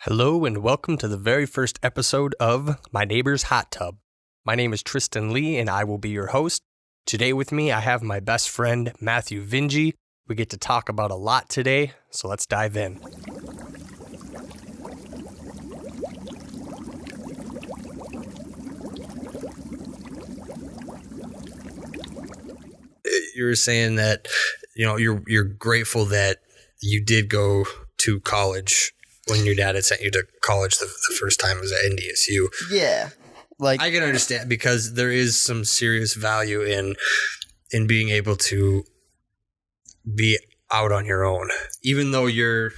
Hello and welcome to the very first episode of My Neighbor's Hot Tub. My name is Tristen Lee and I will be your host. Today with me I have my best friend Matthew Vinje. We get to talk about a lot today, so let's dive in. You were saying that you're grateful that you did go to college when your dad had sent you to college the first time was at NDSU. Yeah. I can understand because there is some serious value in being able to be out on your own. Even though you're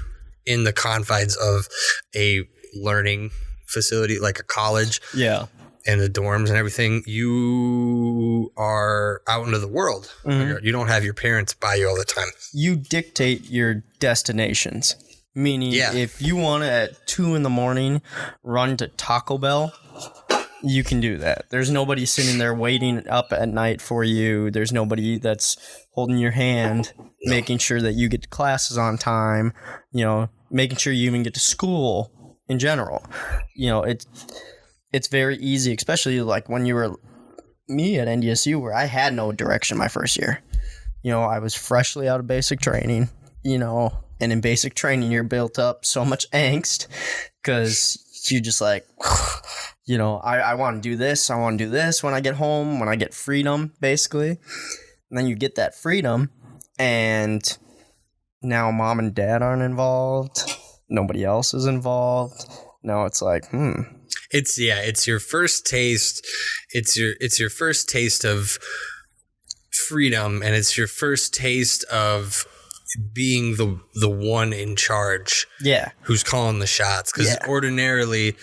in the confines of a learning facility like a college. Yeah. And the dorms and everything, you are out into the world. Mm-hmm. You don't have your parents by you all the time. You dictate your destinations. Meaning, if you want to at 2 a.m. run to Taco Bell, you can do that. There's nobody sitting there waiting up at night for you. There's nobody that's holding your hand, making sure that you get to classes on time, making sure you even get to school in general. It's very easy, especially like when you were me at NDSU, where I had no direction my first year. I was freshly out of basic training, and in basic training, you're built up so much angst because you just like, I want to do this. I want to do this when I get home, when I get freedom, basically. And then you get that freedom, and now mom and dad aren't involved. Nobody else is involved. Now it's like, It's your first taste. It's your first taste of freedom, and it's your first taste of being the one in charge. Yeah. Who's calling the shots? Because ordinarily,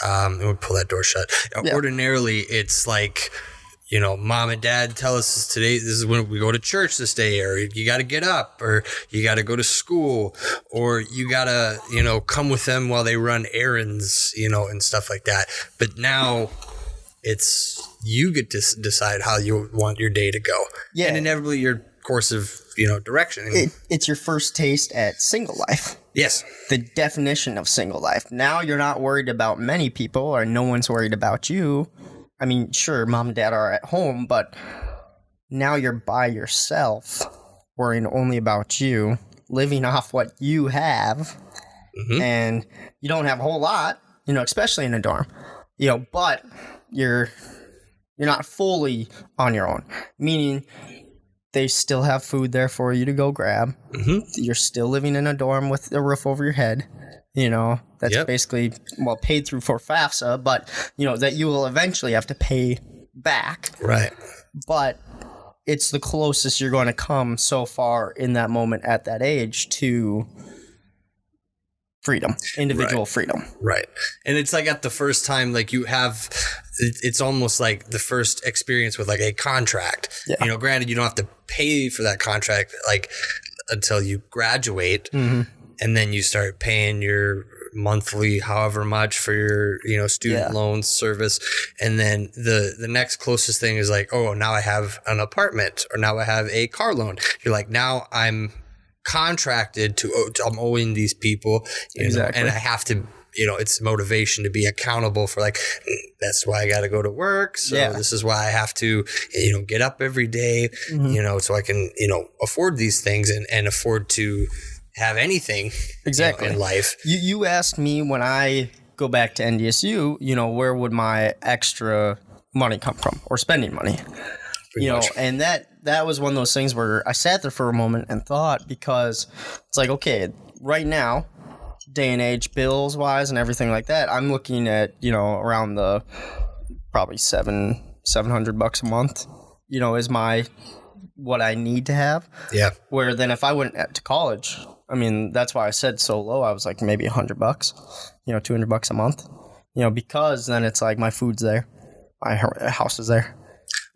let me pull that door shut. Ordinarily, it's like, mom and dad tell us this is when we go to church this day, or you got to get up, or you got to go to school, or you got to, come with them while they run errands, and stuff like that. But now it's you get to decide how you want your day to go. Yeah. And inevitably your course of, direction. It's your first taste at single life. Yes. The definition of single life. Now you're not worried about many people, or no one's worried about you. I mean, sure, mom and dad are at home, but now you're by yourself, worrying only about you, living off what you have, and you don't have a whole lot, especially in a dorm, but you're not fully on your own, meaning they still have food there for you to go grab. Mm-hmm. You're still living in a dorm with a roof over your head. That's basically, paid through for FAFSA, but, that you will eventually have to pay back. Right. But it's the closest you're going to come so far in that moment at that age to freedom, individual freedom. Right. And it's like at the first time, like you have, it's almost like the first experience with like a contract. Yeah. Granted, you don't have to pay for that contract like until you graduate. Mm-hmm. And then you start paying your monthly, however much for your, student loan service. And then the next closest thing is like, oh, now I have an apartment, or now I have a car loan. You're like, now I'm contracted I'm owing these people, exactly. And I have to, it's motivation to be accountable for like, that's why I got to go to work. So this is why I have to, get up every day, so I can, afford these things and afford to have anything exactly in life. You asked me when I go back to NDSU, where would my extra money come from, or spending money? And that was one of those things where I sat there for a moment and thought, because it's like, okay, right now, day and age, bills wise and everything like that, I'm looking at, around the probably $700 a month, is my what I need to have. Yeah. Where then if I went to college, I mean, that's why I said so low. I was like maybe $100, $200 a month, because then it's like my food's there, my house is there.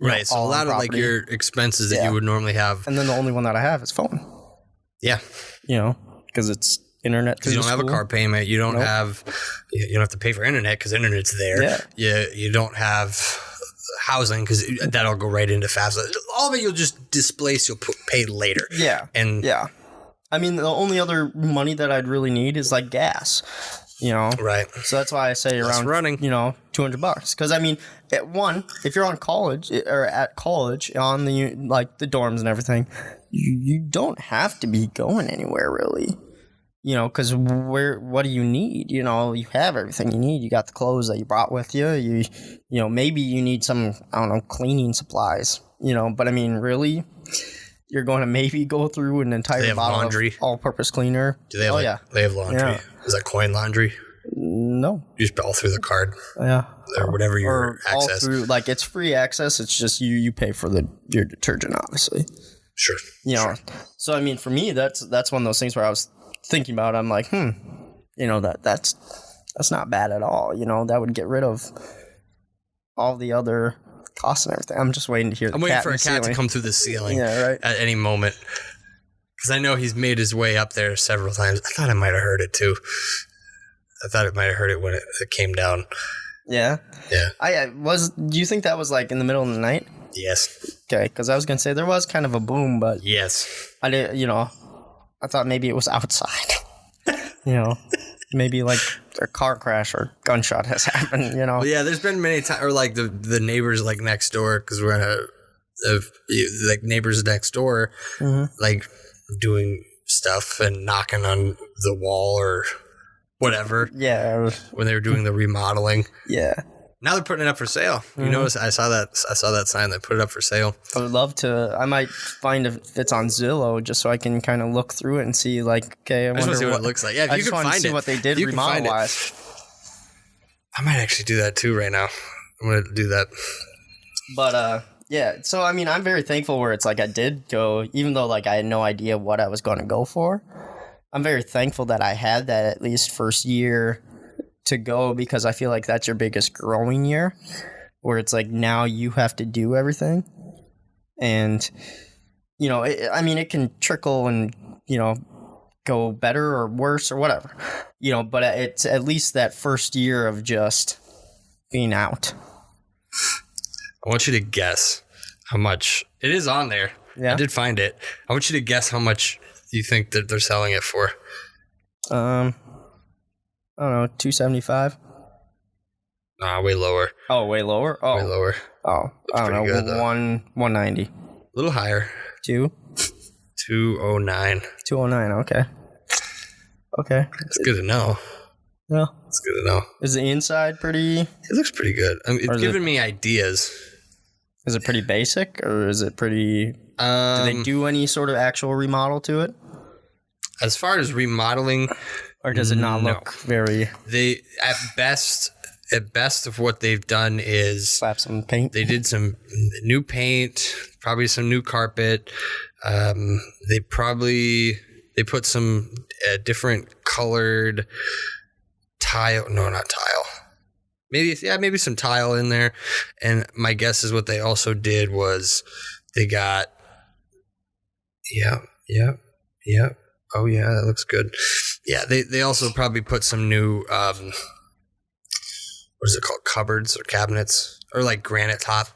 Right. So a lot of like your expenses that you would normally have. And then the only one that I have is phone. Yeah. Because it's internet. Because you don't have a car payment. You don't have to pay for internet because internet's there. Yeah. You don't have housing because that'll go right into FAFSA. All of it you'll just displace. You'll pay later. Yeah. I mean, the only other money that I'd really need is like gas. You know, right? So that's why I say around running, you know, $200. Because I mean, if you're on college or at college on the like the dorms and everything, you don't have to be going anywhere really. You know, because what do you need? You know, you have everything you need. You got the clothes that you brought with you. You know, maybe you need some, I don't know, cleaning supplies. You know, but I mean, really, you're going to maybe go through an entire bottle of all-purpose cleaner. Do they have they have laundry? Yeah. Is that coin laundry? No. You just all through the card. Yeah. Or whatever your access. All through, like, it's free access. It's just you pay for your detergent, obviously. Sure. You know. So I mean, for me, that's one of those things where I was thinking about. I'm like, you know, that's not bad at all. You know, that would get rid of all the other costs and everything. I'm just waiting to hear. I'm waiting for a cat to come through the ceiling. Yeah, right. At any moment, because I know he's made his way up there several times. I thought I might have heard it too. I thought it might have heard it when it came down. Yeah. Yeah. Do you think that was like in the middle of the night? Yes. Okay, because I was gonna say there was kind of a boom, but yes, I didn't. You know, I thought maybe it was outside. You know, maybe like a car crash or gunshot has happened. You know. Well, yeah, there's been many times, or like the neighbors like next door, because we're in like neighbors next door, like doing stuff and knocking on the wall or whatever. Yeah. When they were doing the remodeling. Yeah. Now they're putting it up for sale. You notice I saw that sign that put it up for sale. I would love to. I might find if it's on Zillow just so I can kind of look through it and see like, okay, I wonder what it looks like. Yeah, if you can find it. See what they did remodel wise. I might actually do that too right now. I'm going to do that. But yeah, so I mean, I'm very thankful where it's like I did go, even though like I had no idea what I was going to go for. I'm very thankful that I had that at least first year to go, because I feel like that's your biggest growing year, where it's like now you have to do everything. And, you know, it can trickle and, you know, go better or worse or whatever, you know, but it's at least that first year of just being out. I want you to guess how much it is on there. Yeah. I did find it. I want you to guess how much you think that they're selling it for. I don't know, $275. Nah, way lower. Oh, way lower? Oh. Way lower. Oh, I don't know, good, $190. A little higher. $209. $209, okay. Okay. It's good to know. Yeah. It's good to know. Is the inside pretty? It looks pretty good. I mean, it's giving me ideas. Is it pretty basic, or is it pretty... do they do any sort of actual remodel to it? As far as remodeling... Or does it not look very... They, at best of what they've done is... Slap some paint? They did some new paint, probably some new carpet. They put some different colored tile. No, not tile. Maybe some tile in there. And my guess is what they also did was they got... Yep. Oh, yeah, that looks good. Yeah, they also probably put some new, what is it called, cupboards or cabinets, or like granite top.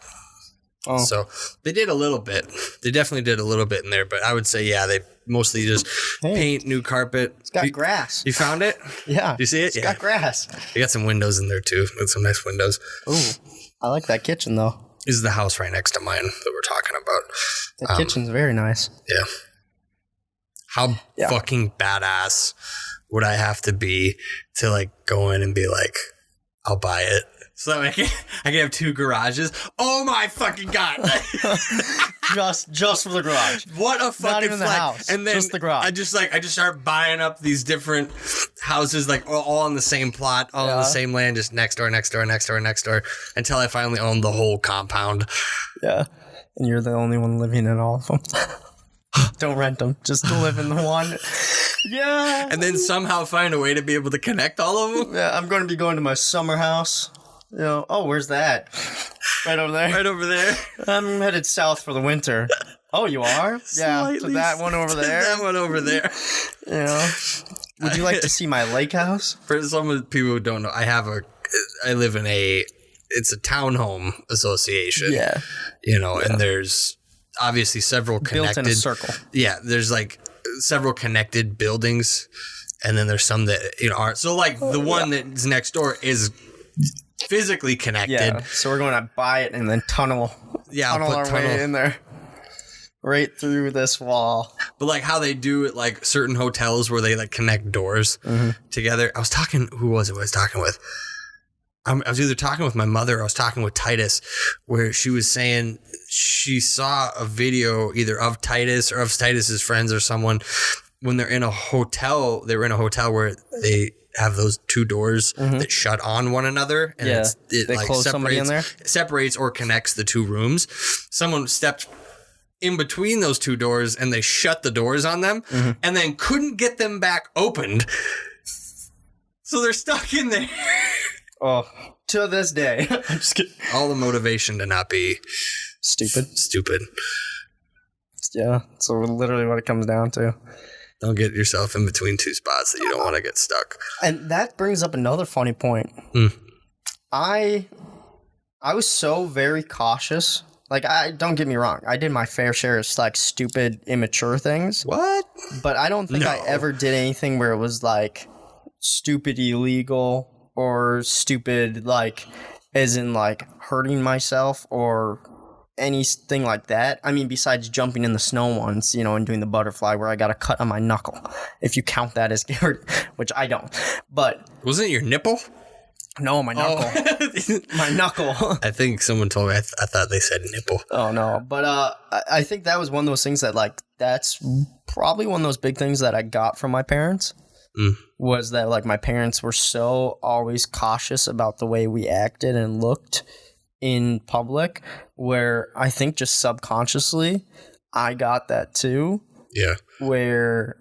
Oh. So they did a little bit. They definitely did a little bit in there, but I would say, yeah, they mostly just paint, new carpet. It's got grass. You found it? Yeah. You see it? It's got grass. They got some windows in there, too, with some nice windows. Ooh, I like that kitchen, though. This is the house right next to mine that we're talking about. The kitchen's very nice. Yeah. How fucking badass would I have to be to like go in and be like, I'll buy it. So I can have two garages. Oh my fucking God. just for the garage. What a fucking Not even the house. And then just the garage. I just start buying up these different houses, like all on the same plot, all on the same land, just next door, until I finally own the whole compound. Yeah. And you're the only one living in all of them. Don't rent them. Just to live in the one. Yeah. And then somehow find a way to be able to connect all of them. Yeah, I'm going to be going to my summer house. You know, oh, where's that? Right over there. Right over there. I'm headed south for the winter. Oh, you are? Yeah. So that one over there. That one over there. Yeah. Would you like to see my lake house? For some of the people who don't know, I live in it's a townhome association. Yeah. You know, and there's obviously several connected. Built in a circle. Yeah, there's like several connected buildings, and then there's some that aren't. So like the one that's next door is physically connected. Yeah. So we're going to buy it and then tunnel our way in there. Right through this wall. But like how they do it, like certain hotels where they like connect doors together. Who was it I was talking with? I was either talking with my mother or I was talking with Titus, where she was saying she saw a video either of Titus or of Titus's friends or someone when they're in a hotel. They were in a hotel where they have those two doors that shut on one another, and it they like close somebody in there? separates or connects the two rooms. Someone stepped in between those two doors and they shut the doors on them and then couldn't get them back opened. So they're stuck in there. Oh, to this day. I'm just kidding. All the motivation to not be stupid. Yeah. So literally what it comes down to. Don't get yourself in between two spots that you don't want to get stuck. And that brings up another funny point. I was so very cautious. Like, don't get me wrong. I did my fair share of like stupid, immature things. What? But I don't think I ever did anything where it was like stupid illegal or stupid, like, as in like hurting myself or anything like that. I mean, besides jumping in the snow once, and doing the butterfly where I got a cut on my knuckle, if you count that as which I don't. But wasn't it your nipple? No, my knuckle. My knuckle. I think someone told me. I thought they said nipple. Oh no, but I think that was one of those things that like that's probably one of those big things that I got from my parents. Was that like my parents were so always cautious about the way we acted and looked in public, where I think just subconsciously I got that too. Yeah. Where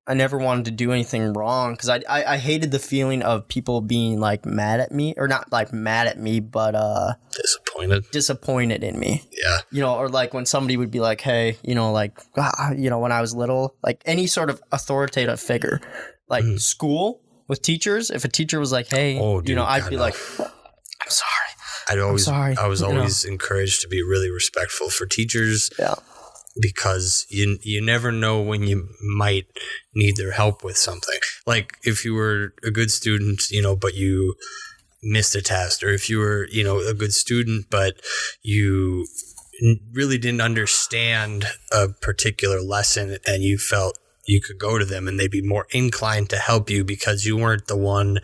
I never wanted to do anything wrong because I hated the feeling of people being like mad at me, or not like mad at me, but disappointed in me. Yeah. Or like when somebody would be like, hey, like, when I was little, like any sort of authoritative figure, like school with teachers, if a teacher was like, hey, I'd be like, I'm sorry. I was always encouraged to be really respectful for teachers. Yeah. Because you never know when you might need their help with something. Like if you were a good student, but you missed a test, or if you were, a good student, but you really didn't understand a particular lesson and you felt you could go to them and they'd be more inclined to help you because you weren't the one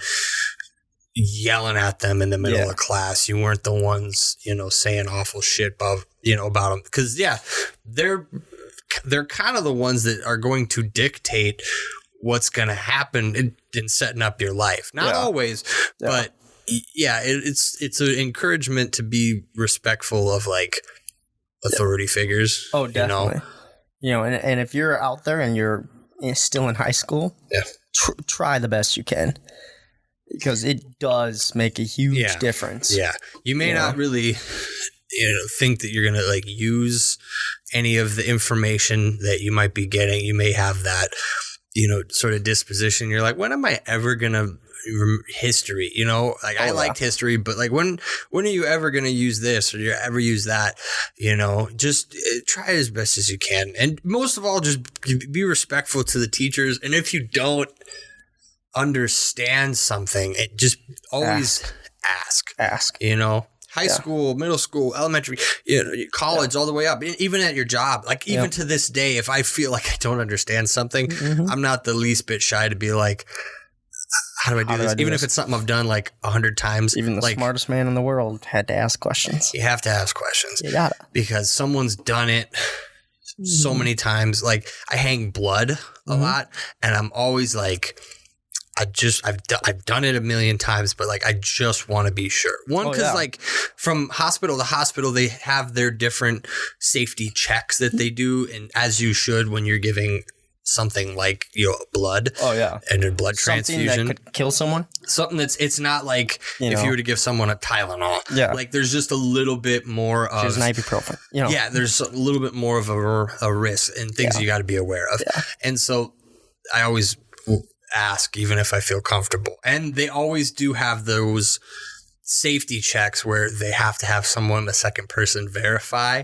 yelling at them in the middle of class. You weren't the ones, saying awful shit about them. Because they're kind of the ones that are going to dictate what's going to happen in setting up your life. Not always, but it's an encouragement to be respectful of like authority figures. Oh, definitely. And if you're out there and you're still in high school, try the best you can. Because it does make a huge difference. Yeah. You may not really think that you're going to like use any of the information that you might be getting. You may have that, sort of disposition. You're like, when am I ever going to history? I liked history, but like when are you ever going to use this or you ever use that? Just try as best as you can. And most of all, just be respectful to the teachers. And if you don't understand something, it just always ask. High school, middle school, elementary, college, all the way up, even at your job. Like even to this day, if I feel like I don't understand something, I'm not the least bit shy to be like, how do I do this? Even if it's something I've done like 100 times. Even the smartest man in the world had to ask questions. You have to ask questions. You gotta. Because someone's done it so many times. Like I hang blood a lot, and I'm always like, I've done it a million times, but like I just want to be sure. One, because like from hospital to hospital, they have their different safety checks that they do, and as you should when you're giving something like blood. Oh yeah, and a blood transfusion something that could kill someone. Something it's not like if you were to give someone a Tylenol. Yeah, like there's just a little bit more of there's an ibuprofen. Yeah, there's a little bit more of a risk and things you got to be aware of. Yeah. And so I always ask, even if I feel comfortable. And they always do have those safety checks where they have to have someone, a second person, verify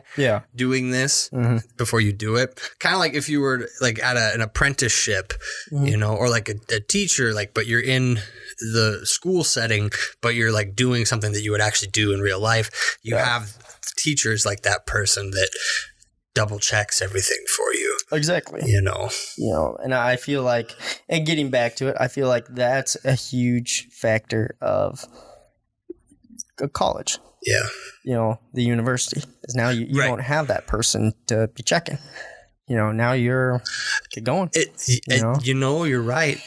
doing this before you do it. Kind of like if you were like at an apprenticeship, you know, or like a teacher, like, but you're in the school setting, but you're like doing something that you would actually do in real life. You have teachers like that person that double checks everything for you. Exactly. You know, and I feel like, and getting back to it, I feel like that's a huge factor of a college. Yeah. You know, the university is now you don't have that person to be checking. You know, now you're get going. You're right.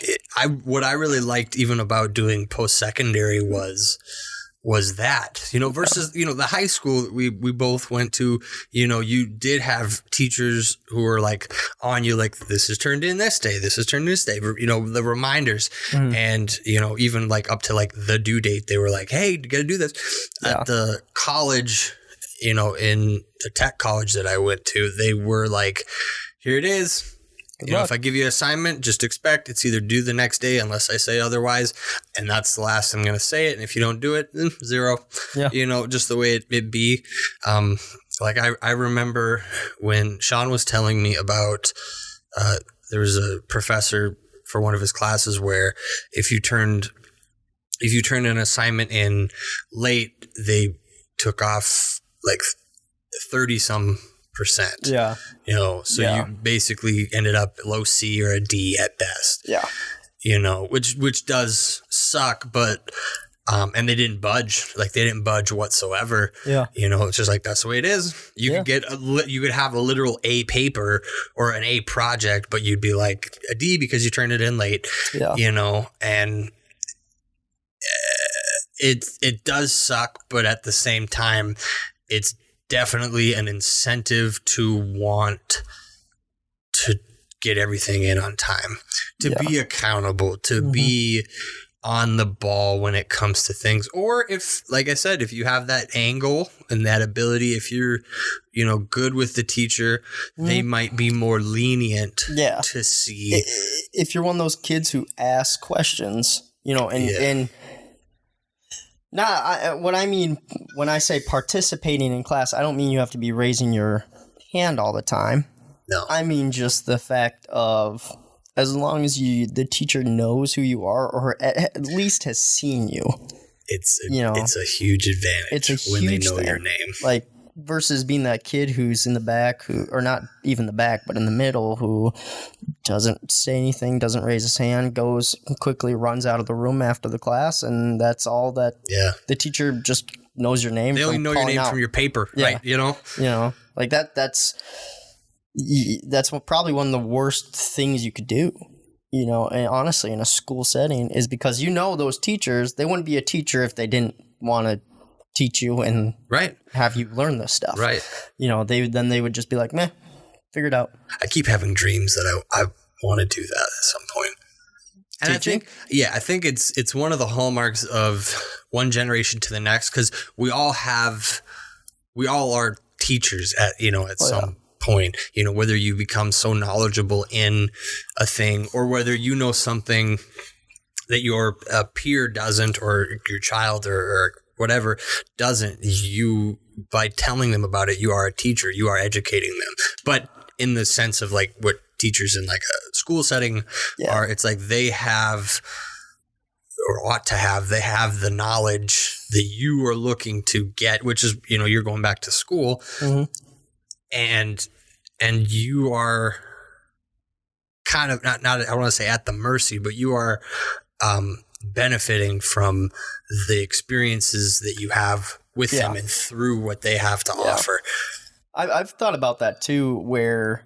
What I really liked even about doing post-secondary was that, you know, versus, you know, the high school we both went to, you know, you did have teachers who were like on you, like, this is turned in this day, this is turned in this day, you know, the reminders. And, you know, even like up to like the due date, they were like, hey, you got to do this. At the college, you know, in the tech college that I went to, they were like, here it is. You know, if I give you an assignment, just expect it's either due the next day unless I say otherwise. And that's the last I'm going to say it. And if you don't do it, then 0. Yeah. You know, just the way it be. Like I remember when Sean was telling me about there was a professor for one of his classes where if you turned an assignment in late, they took off like 30-some%. Yeah. You know, so you basically ended up low C or a D at best. Yeah. You know, which does suck, but and they didn't budge. Like they didn't budge whatsoever. Yeah. You know, it's just like that's the way it is. You could get you could have a literal A paper or an A project, but you'd be like a D because you turned it in late. Yeah. You know, and it does suck, but at the same time, it's definitely an incentive to want to get everything in on time, to be accountable, to be on the ball when it comes to things. Or if, like I said, if you have that angle and that ability, if you're, you know, good with the teacher, they might be more lenient to see. If you're one of those kids who ask questions, you know, and what I mean when I say participating in class, I don't mean you have to be raising your hand all the time. No. I mean just the fact of as long as the teacher knows who you are or at least has seen you. It's a huge advantage when they know your name. Like versus being that kid who's in the back or not even the back, but in the middle who doesn't say anything, doesn't raise his hand, goes quickly, runs out of the room after the class. And that's all that the teacher just knows your name. They only know your name from your paper, right? You know, like that's probably one of the worst things you could do, you know, and honestly in a school setting is because, you know, those teachers, they wouldn't be a teacher if they didn't want to teach you and have you learn this stuff. Right. You know, they would just be like, meh, figure it out. I keep having dreams that I want to do that at some point. And teaching? I think it's one of the hallmarks of one generation to the next, because we all are teachers at some point, you know, whether you become so knowledgeable in a thing or whether you know something that your peer doesn't or your child or whatever doesn't, you, by telling them about it, you are a teacher, you are educating them. But in the sense of like what teachers in like a school setting are, it's like they have or ought to have, they have the knowledge that you are looking to get, which is, you know, you're going back to school and you are kind of not I don't want to say at the mercy, but you are benefiting from the experiences that you have with them and through what they have to offer. I've thought about that too, where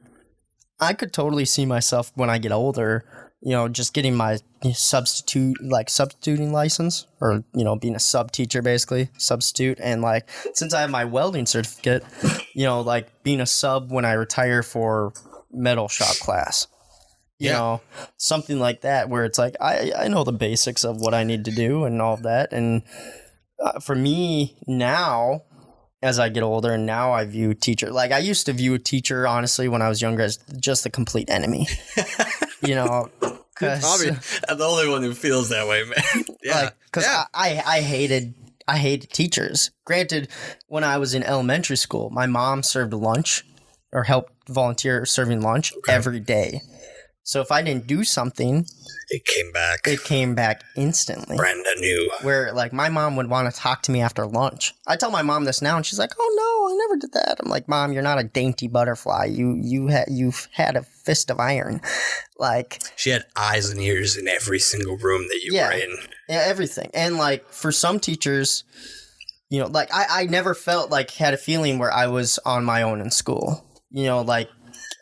I could totally see myself when I get older, you know, just getting my substituting license or, you know, being a sub teacher, basically substitute. And like, since I have my welding certificate, you know, like being a sub when I retire for metal shop class. You know, something like that where it's like, I know the basics of what I need to do and all of that. And for me now, as I get older, and now I view teacher, like I used to view a teacher, honestly, when I was younger as just the complete enemy, you know. Probably I'm the only one who feels that way, man. Because I I hated teachers. Granted, when I was in elementary school, my mom served lunch or helped volunteer serving lunch every day. So if I didn't do something, it came back. It came back instantly. Brand new. Where like my mom would want to talk to me after lunch. I tell my mom this now, and she's like, "Oh no, I never did that." I'm like, "Mom, you're not a dainty butterfly. You've had a fist of iron." Like she had eyes and ears in every single room that you were in. Yeah, everything. And like for some teachers, you know, like I never felt like had a feeling where I was on my own in school. You know, like.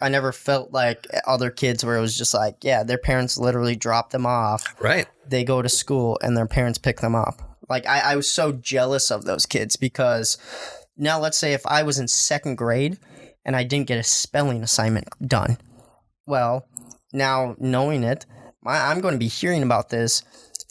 I never felt like other kids where it was just like, yeah, their parents literally drop them off. Right. They go to school and their parents pick them up. Like, I was so jealous of those kids because now let's say if I was in second grade and I didn't get a spelling assignment done. Well, now knowing it, I'm going to be hearing about this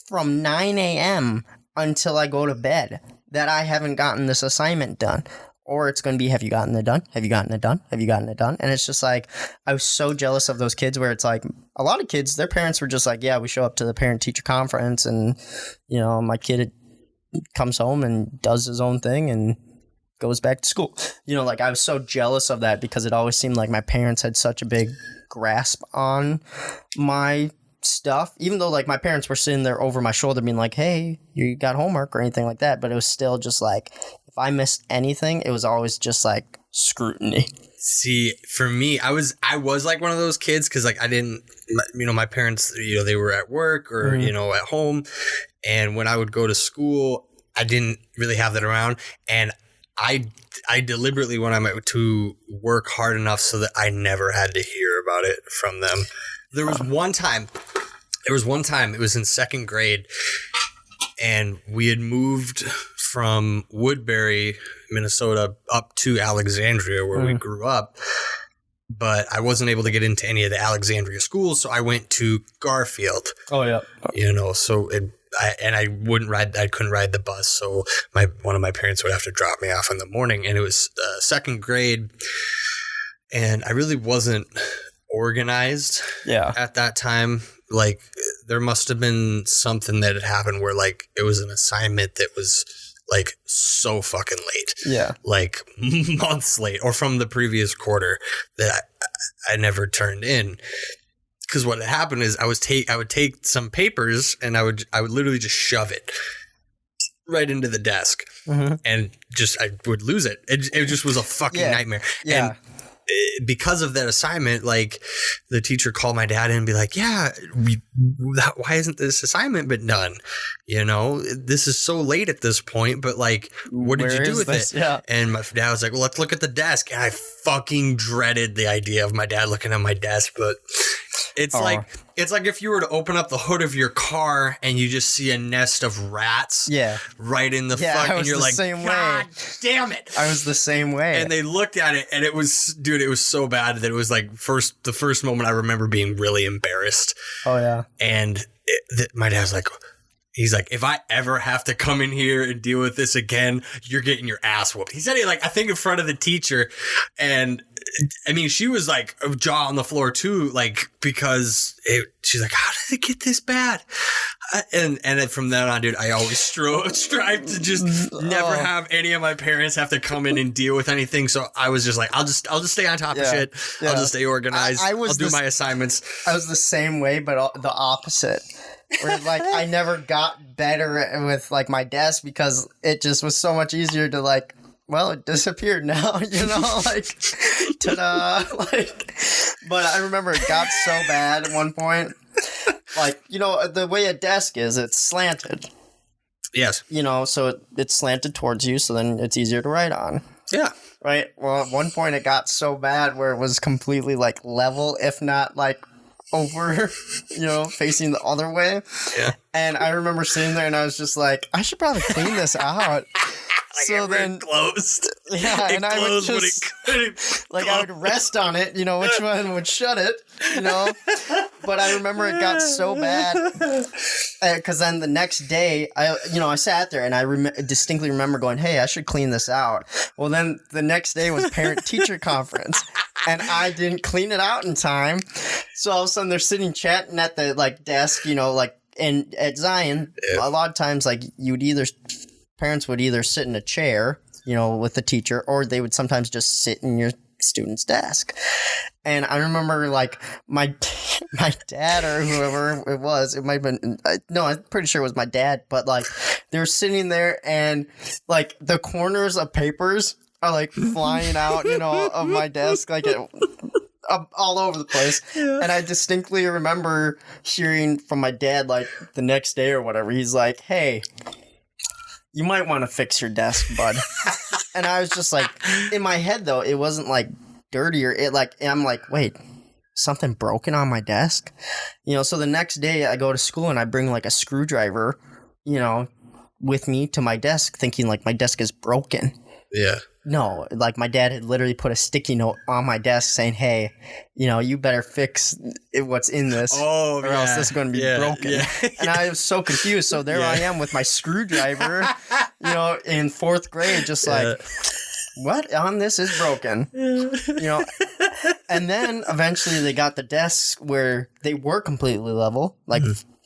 from 9 a.m. until I go to bed that I haven't gotten this assignment done. Or it's going to be, have you gotten it done? Have you gotten it done? Have you gotten it done? And it's just like, I was so jealous of those kids where it's like, a lot of kids, their parents were just like, yeah, we show up to the parent-teacher conference and, you know, my kid comes home and does his own thing and goes back to school. You know, like I was so jealous of that because it always seemed like my parents had such a big grasp on my stuff, even though like my parents were sitting there over my shoulder being like, hey, you got homework or anything like that. But it was still just like, if I missed anything, it was always just like scrutiny. See, for me, I was like one of those kids because like I didn't, you know, my parents, you know, they were at work or, you know, at home. And when I would go to school, I didn't really have that around. And I deliberately went to work hard enough so that I never had to hear about it from them. There was one time, it was in second grade, and we had moved from Woodbury, Minnesota, up to Alexandria, where we grew up. But I wasn't able to get into any of the Alexandria schools, so I went to Garfield. Oh, yeah. You know, so I couldn't ride the bus, so one of my parents would have to drop me off in the morning, and it was second grade, and I really wasn't organized at that time. Like, there must have been something that had happened where, like, it was an assignment that was, like, so fucking late. Yeah. Like, months late, or from the previous quarter that I never turned in. Because what had happened is I would take some papers and I would literally just shove it right into the desk, and I would lose it. It just was a fucking nightmare. Yeah. And because of that assignment, like the teacher called my dad in and be like, yeah, why isn't this assignment been done? You know, this is so late at this point, but like, what did you do with it? Yeah. And my dad was like, well, let's look at the desk. And I fucking dreaded the idea of my dad looking at my desk, but it's like if you were to open up the hood of your car and you just see a nest of rats right in the fuck, and you're like, God damn it. I was the same way. And they looked at it and it was, dude, it was so bad that it was like the first moment I remember being really embarrassed. Oh, yeah. And my dad was like, he's like, if I ever have to come in here and deal with this again, you're getting your ass whooped. He said it like, I think in front of the teacher. And I mean, she was like a jaw on the floor too, like, because she's like, how did it get this bad? And then from then on, dude, I always strive to just never have any of my parents have to come in and deal with anything. So I was just like, I'll just stay on top of shit. Yeah. I'll just stay organized. I'll do my assignments. I was the same way, but the opposite. Where like I never got better with like my desk because it just was so much easier to like, well, it disappeared now, you know, like ta-da, like. But I remember it got so bad at one point, like, you know, the way a desk is, it's slanted. Yes. You know, so it's slanted towards you, so then it's easier to write on. Yeah. Right. Well, at one point it got so bad where it was completely like level, if not like over, you know, facing the other way. Yeah. And I remember sitting there and I was just like, I should probably clean this out. Like so then closed. Yeah, and I would just like I would rest on it, you know, which one would shut it, you know. But I remember it got so bad because then the next day, I sat there and I distinctly remember going, "Hey, I should clean this out." Well, then the next day was parent-teacher conference, and I didn't clean it out in time. So all of a sudden, they're sitting chatting at the like desk, you know, like. And at Zion, a lot of times, like, you'd either parents would either sit in a chair, with the teacher, or they would sometimes just sit in your student's desk. And I remember like my dad or whoever it was, it might have been, no, I'm pretty sure it was my dad, but like they were sitting there and like the corners of papers are like flying out, of my desk, like all over the place. Yeah. And I distinctly remember hearing from my dad like the next day or whatever, he's like, hey, you might want to fix your desk, bud. And I was just like, in my head though, it wasn't like dirty or I'm like, wait, something broken on my desk? So the next day I go to school and I bring like a screwdriver, with me to my desk thinking like my desk is broken. Yeah. No, like my dad had literally put a sticky note on my desk saying, hey, you better fix what's in this or else this is going to be broken. Yeah. And I was so confused. So there I am with my screwdriver, in fourth grade, just like, what on this is broken? And then eventually they got the desks where they were completely level, like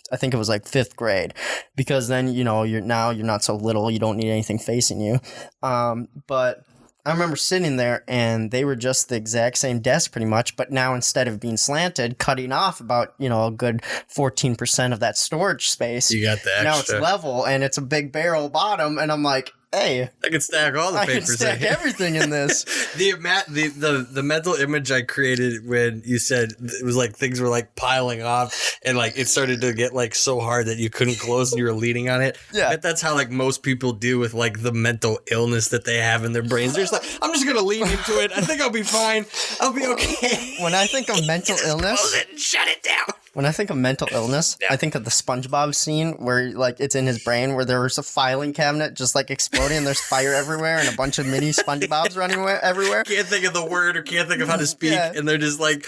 I think it was like fifth grade, because then, you're not so little. You don't need anything facing you. But I remember sitting there and they were just the exact same desk pretty much. But now instead of being slanted, cutting off about, a good 14% of that storage space. You got the extra. Now it's level and it's a big barrel bottom. And I'm like, hey, I can stack all the papers. I can stack everything in this. the mental image I created when you said it was like things were like piling up and like it started to get like so hard that you couldn't close and you were leaning on it. Yeah, but that's how like most people do with like the mental illness that they have in their brains. They're just like, I'm just gonna lean into it. I think I'll be fine. I'll be okay. When I think of mental illness, close it and shut it down. When I think of mental illness, I think of the SpongeBob scene where like it's in his brain where there was a filing cabinet just like exploding and there's fire everywhere and a bunch of mini SpongeBobs running everywhere. Can't think of the word or can't think of how to speak and they're just like,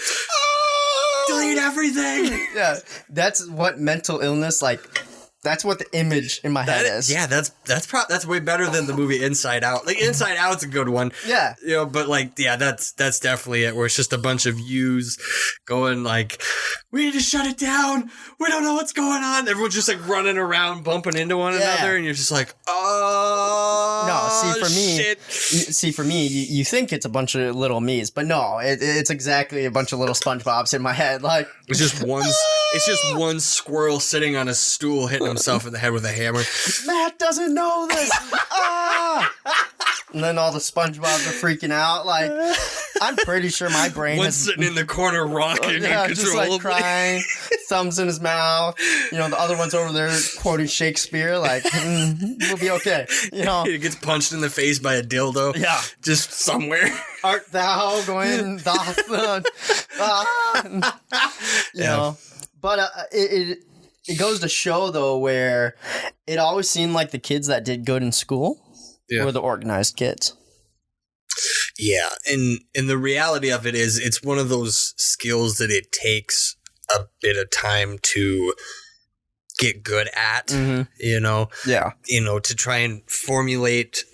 delete everything. Yeah, that's what mental illness like. That's what the image in my head is. Yeah, that's way better than the movie Inside Out. Like Inside Out's a good one. Yeah. But like, yeah, that's definitely it. Where it's just a bunch of yous going like, we need to shut it down. We don't know what's going on. Everyone's just like running around, bumping into one another, and you're just like, oh. No, see for me, you think it's a bunch of little me's, but no, it's exactly a bunch of little SpongeBobs in my head. Like it's just one squirrel sitting on a stool hitting himself in the head with a hammer. Matt doesn't know this. And then all the SpongeBobs are freaking out. Like, I'm pretty sure my brain One's sitting in the corner rocking uncontrollably. Just like crying, thumbs in his mouth. The other one's over there quoting Shakespeare. Like, we'll be okay. He gets punched in the face by a dildo. Yeah. Just somewhere. Art thou going doth But it goes to show, though, where it always seemed like the kids that did good in school were the organized kids. Yeah, and the reality of it is it's one of those skills that it takes a bit of time to get good at, Yeah. To try and formulate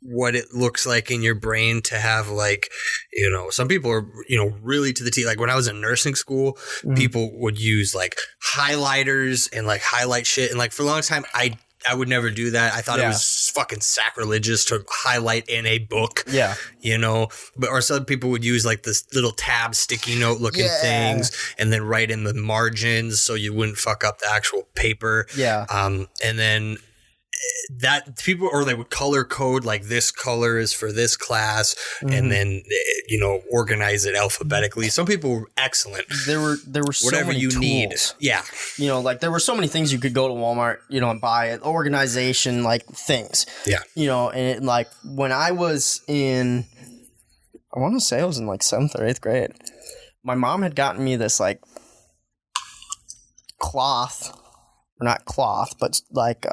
what it looks like in your brain to have like, some people are, really to the T. Like when I was in nursing school, people would use like highlighters and like highlight shit. And like for a long time, I would never do that. I thought it was fucking sacrilegious to highlight in a book. Yeah. Or some people would use like this little tab sticky note looking things and then write in the margins so you wouldn't fuck up the actual paper. Yeah. And then that people, or they would color code like this color is for this class and then, organize it alphabetically. Some people were excellent. There were so whatever many you tools. need. Yeah. Like there were so many things you could go to Walmart, and buy it, organization, like things. Yeah. And like when I was I want to say I was in like 7th or 8th grade, my mom had gotten me this like cloth, or not cloth, but like,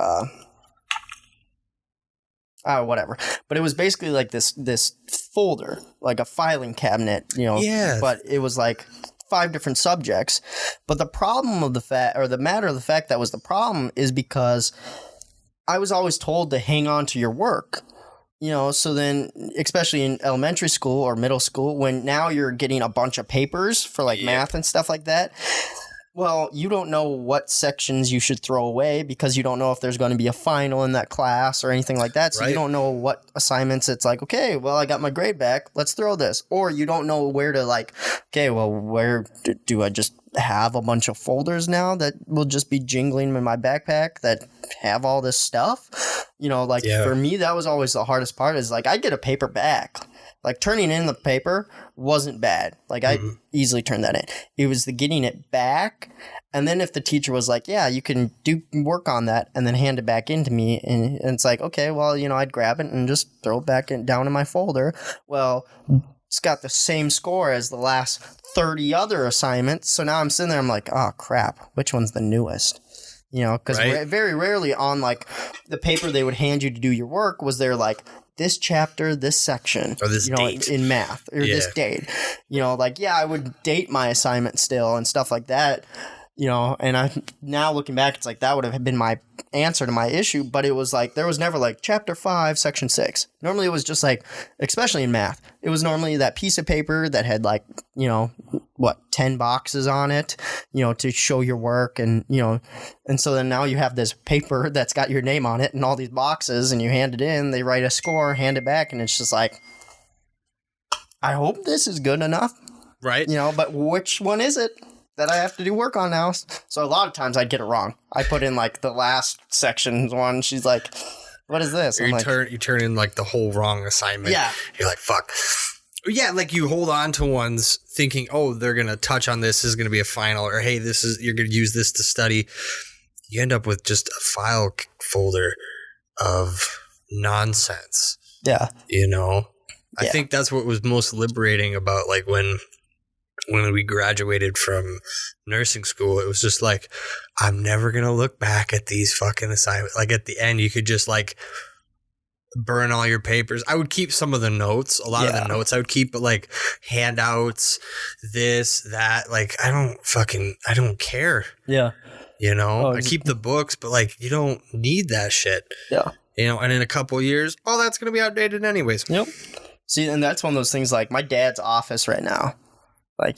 whatever. But it was basically like this folder, like a filing cabinet, but it was like 5 different subjects. But the problem of the matter of the fact that was the problem is because I was always told to hang on to your work. So then, especially in elementary school or middle school, when now you're getting a bunch of papers for like math and stuff like that, Well, you don't know what sections you should throw away because you don't know if there's going to be a final in that class or anything like that. So you don't know what assignments it's like, okay, well, I got my grade back. Let's throw this. Or you don't know where to okay, well, where do I just have a bunch of folders now that will just be jingling in my backpack that have all this stuff? For me, that was always the hardest part is I get a paper back. Turning in the paper wasn't bad. I easily turned that in. It was the getting it back. And then if the teacher was like, yeah, you can do work on that and then hand it back into me. And it's like, okay, well, I'd grab it and just throw it back down in my folder. Well, it's got the same score as the last 30 other assignments. So now I'm sitting there, I'm like, oh, crap. Which one's the newest? Because very rarely on the paper they would hand you to do your work was there this chapter, this section, or this date in math, or this date, I would date my assignment still and stuff like that, and I now looking back, it's that would have been my answer to my issue, but it was there was never chapter 5, section 6. Normally it was just especially in math, it was normally that piece of paper that had 10 boxes on it, to show your work and so then now you have this paper that's got your name on it and all these boxes and you hand it in, they write a score, hand it back, and it's just I hope this is good enough. Right. But which one is it that I have to do work on now? So a lot of times I'd get it wrong. I put in the last section one. She's like, what is this? You turn in the whole wrong assignment. Yeah. You're like, fuck. Yeah, you hold on to ones thinking, oh, they're going to touch on this is going to be a final, or hey, you're going to use this to study. You end up with just a file folder of nonsense. Yeah. I think that's what was most liberating about when we graduated from nursing school. It was just I'm never going to look back at these fucking assignments. At the end, you could just burn all your papers. I would keep some of the notes. A lot of the notes I would keep, but handouts, this, that, I don't care. Yeah. I keep the books, but you don't need that shit. Yeah. And in a couple of years, that's going to be outdated anyways. Yep. See, and that's one of those things my dad's office right now.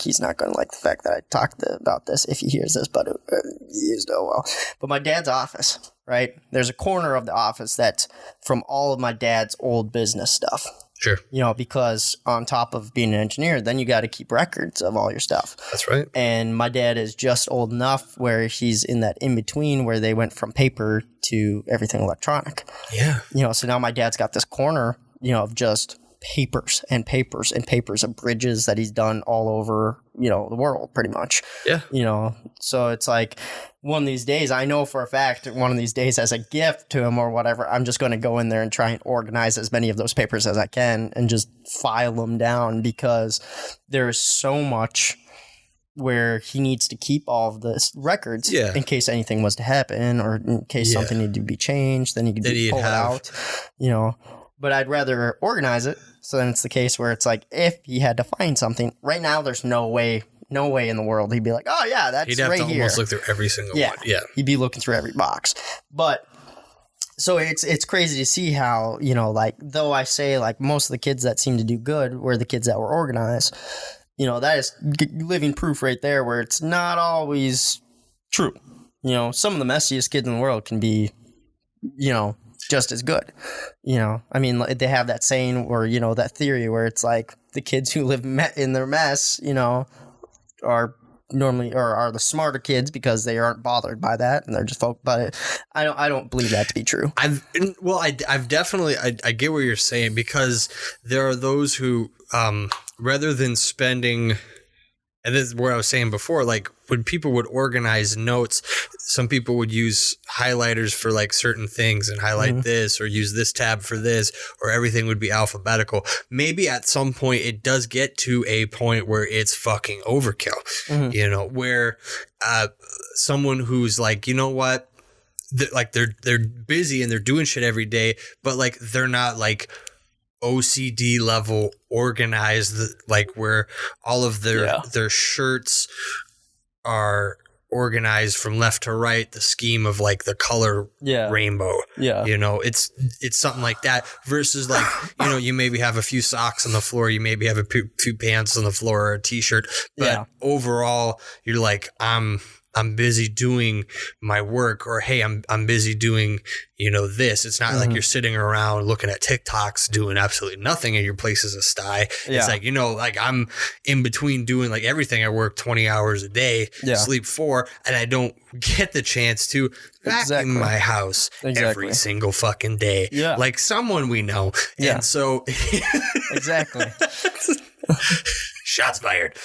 He's not going to like the fact that I talked about this if he hears this, but he used oh well. But my dad's office, right? There's a corner of the office that's from all of my dad's old business stuff. Sure. Because on top of being an engineer, then you got to keep records of all your stuff. That's right. And my dad is just old enough where he's in that in-between where they went from paper to everything electronic. Yeah. So now my dad's got this corner, of just papers and papers and papers of bridges that he's done all over, the world pretty much. Yeah. So it's one of these days, I know for a fact, one of these days as a gift to him or whatever, I'm just going to go in there and try and organize as many of those papers as I can and just file them down because there's so much where he needs to keep all of this records in case anything was to happen or in case something needed to be changed, then he could pull it out, But I'd rather organize it. So then it's the case where it's if he had to find something right now, there's no way in the world he'd be like, oh yeah, that's right here. He'd have to almost look through every single one. Yeah. He'd be looking through every box. But so it's crazy to see how, though I say most of the kids that seem to do good were the kids that were organized, that is living proof right there where it's not always true. Some of the messiest kids in the world can be, just as good. They have that saying or, that theory where it's the kids who live in their mess, are normally or are the smarter kids because they aren't bothered by that and they're just focused. But I don't believe that to be true. I've definitely I get what you're saying because there are those who rather than spending. And this is what I was saying before, when people would organize notes, some people would use highlighters for certain things and highlight this or use this tab for this, or everything would be alphabetical. Maybe at some point it does get to a point where it's fucking overkill, where someone who's you know what, they're busy and they're doing shit every day, but they're not OCD level organized, where all of their shirts are organized from left to right, the scheme of the color rainbow. Yeah. It's something like that versus you maybe have a few socks on the floor, you maybe have a few pants on the floor or a t-shirt, but overall you're I'm I'm busy doing my work, or hey, I'm busy doing, this. It's not like you're sitting around looking at TikToks doing absolutely nothing and your place is a sty. Yeah. It's like, like I'm in between doing like everything. I work 20 hours a day, sleep 4, and I don't get the chance to vacuum my house every single fucking day. Yeah. Like someone we know. Yeah. And so exactly. Shots fired.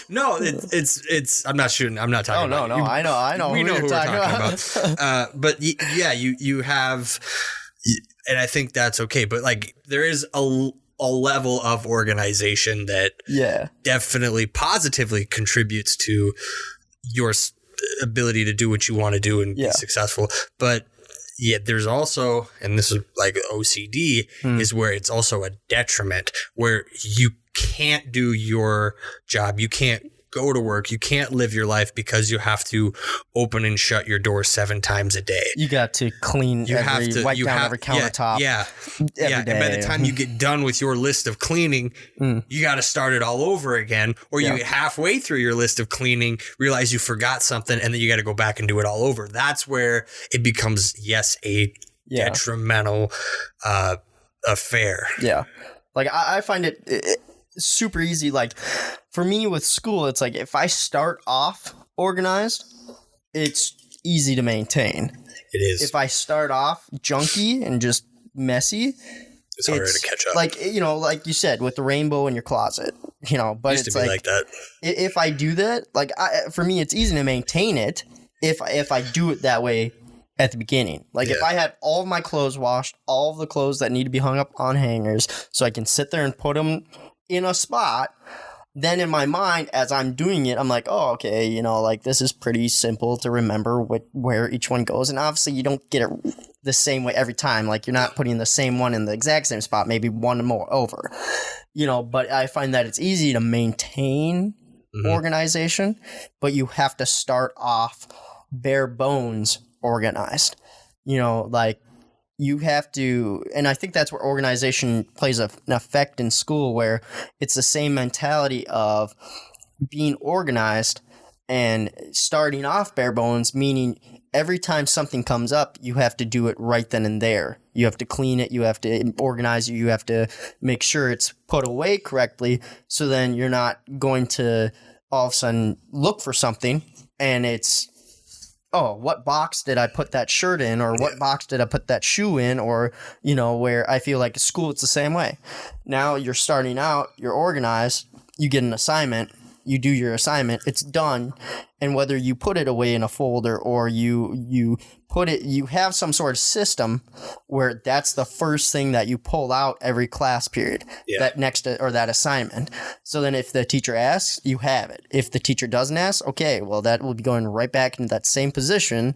No, it's. I'm not shooting. I'm not talking. No. I know. We know who we're talking about. But you have, and I think that's okay. But like, there is a level of organization that definitely positively contributes to your ability to do what you want to do and be successful. But there's also, and this is like OCD, is where it's also a detriment, where you can't do your job. You can't go to work. You can't live your life because you have to open and shut your door 7 times a day. You got to clean wipe down every countertop. Every day. And by the time you get done with your list of cleaning, you got to start it all over again. Or you get halfway through your list of cleaning, realize you forgot something, and then you got to go back and do it all over. That's where it becomes, a detrimental affair. Yeah. Like I find it super easy. Like for me with school, it's like if I start off organized, it's easy to maintain. It is. If I start off junky and just messy, it's harder to catch up. Like, like you said, with the rainbow in your closet, but used it's to be like that. If I do that, like for me, it's easy to maintain it if I do it that way at the beginning. Like if I had all of my clothes washed, all of the clothes that need to be hung up on hangers, so I can sit there and put them in a spot, then in my mind, as I'm doing it, I'm like, oh, okay, like this is pretty simple to remember where each one goes. And obviously you don't get it the same way every time. Like you're not putting the same one in the exact same spot, maybe one more over, but I find that it's easy to maintain organization, but you have to start off bare bones organized, like you have to, and I think that's where organization plays an effect in school, where it's the same mentality of being organized and starting off bare bones, meaning every time something comes up, you have to do it right then and there. You have to clean it. You have to organize it. You have to make sure it's put away correctly. So then you're not going to all of a sudden look for something and it's, oh, what box did I put that shirt in, or what box did I put that shoe in, or, where I feel like at school it's the same way. Now you're starting out, you're organized, you get an assignment, you do your assignment, it's done, and whether you put it away in a folder or you put it, you have some sort of system where that's the first thing that you pull out every class period, that next or that assignment. So then if the teacher asks, you have it. If the teacher doesn't ask, okay, well that will be going right back into that same position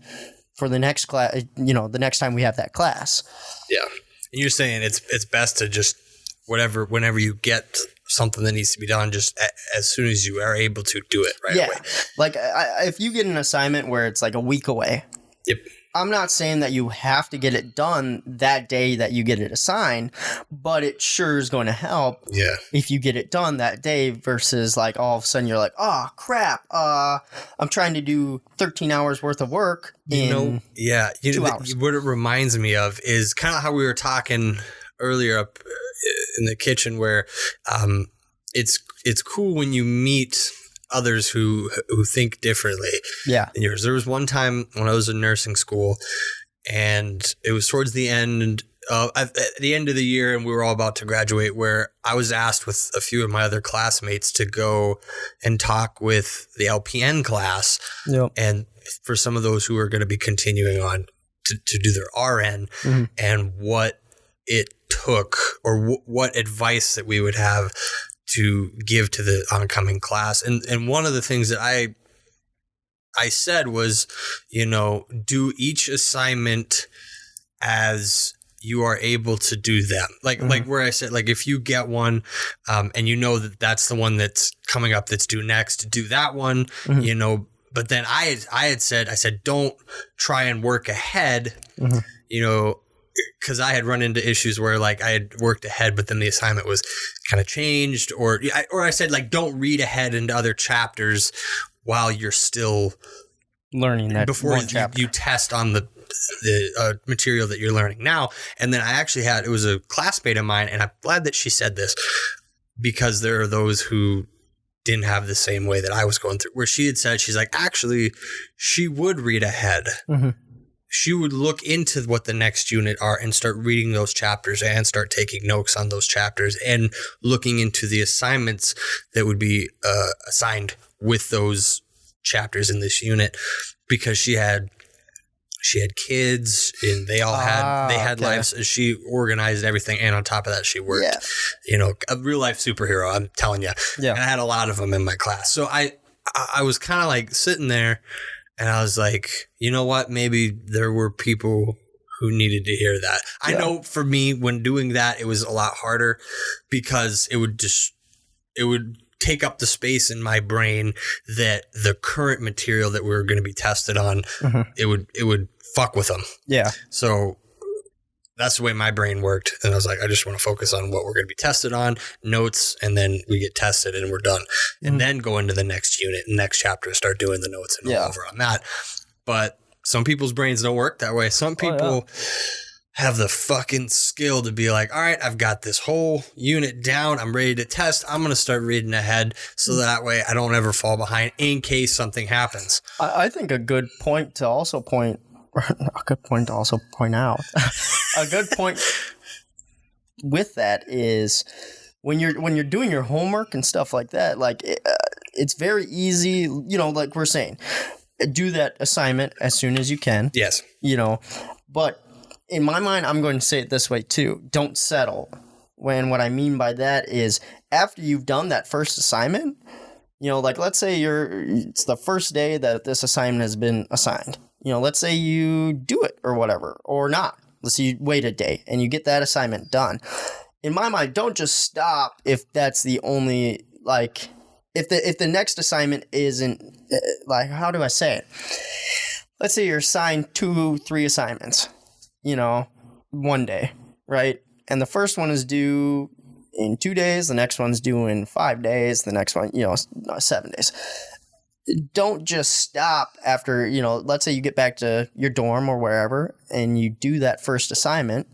for the next class, the next time we have that class. Yeah. And you're saying it's best to just whenever you get something that needs to be done, just as soon as you are able to do it right away. Like if you get an assignment where it's like a week away, I'm not saying that you have to get it done that day that you get it assigned, but it sure is going to help if you get it done that day versus like all of a sudden you're like, oh crap, I'm trying to do 13 hours worth of work in 2 hours. What it reminds me of is kind of how we were talking earlier up in the kitchen, where it's cool when you meet others who think differently than yours. There was one time when I was in nursing school, and it was towards the end at the end of the year, and we were all about to graduate, where I was asked with a few of my other classmates to go and talk with the LPN class, and for some of those who are going to be continuing on to do their RN, and what it took, or what advice that we would have to give to the oncoming class. And one of the things that I said was, do each assignment as you are able to do them. Like where I said, like if you get one and that's the one that's coming up that's due next, do that one, but then I said, don't try and work ahead, because I had run into issues where like I had worked ahead, but then the assignment was kind of changed, or I said like don't read ahead into other chapters while you're still learning that before you test on the material that you're learning now. And then I actually it was a classmate of mine, and I'm glad that she said this, because there are those who didn't have the same way that I was going through, where she had said, she's like, actually, she would read ahead. Mm-hmm. She would look into what the next unit are and start reading those chapters and start taking notes on those chapters and looking into the assignments that would be assigned with those chapters in this unit, because she had kids and they all had lives. She organized everything, and on top of that, she worked. Yeah. A real life superhero, I'm telling you. Yeah. And I had a lot of them in my class, so I was kind of like sitting there, and I was like, you know what? Maybe there were people who needed to hear that. Yeah. I know for me, when doing that, it was a lot harder, because it would take up the space in my brain that the current material that we were going to be tested on, mm-hmm. it would fuck with them. Yeah. So that's the way my brain worked. And I was like, I just want to focus on what we're going to be tested on, notes, and then we get tested and we're done. Mm-hmm. And then go into the next unit, next chapter, and start doing the notes and all over on that. But some people's brains don't work that way. Some people have the fucking skill to be like, all right, I've got this whole unit down. I'm ready to test. I'm going to start reading ahead, so that way I don't ever fall behind in case something happens. I think a good point to also point out, a good point with that is when you're doing your homework and stuff like that, like it's very easy, like we're saying, do that assignment as soon as you can. Yes. But in my mind, I'm going to say it this way too. Don't settle. What I mean by that is, after you've done that first assignment, like let's say it's the first day that this assignment has been assigned. Let's say you do it or whatever, or not. Let's say you wait a day and you get that assignment done. In my mind, don't just stop if that's the only, like, if the next assignment isn't, like, how do I say it? Let's say you're assigned 2-3 assignments, one day, right? And the first one is due in 2 days. The next one's due in 5 days. The next one, 7 days. Don't just stop after, let's say you get back to your dorm or wherever and you do that first assignment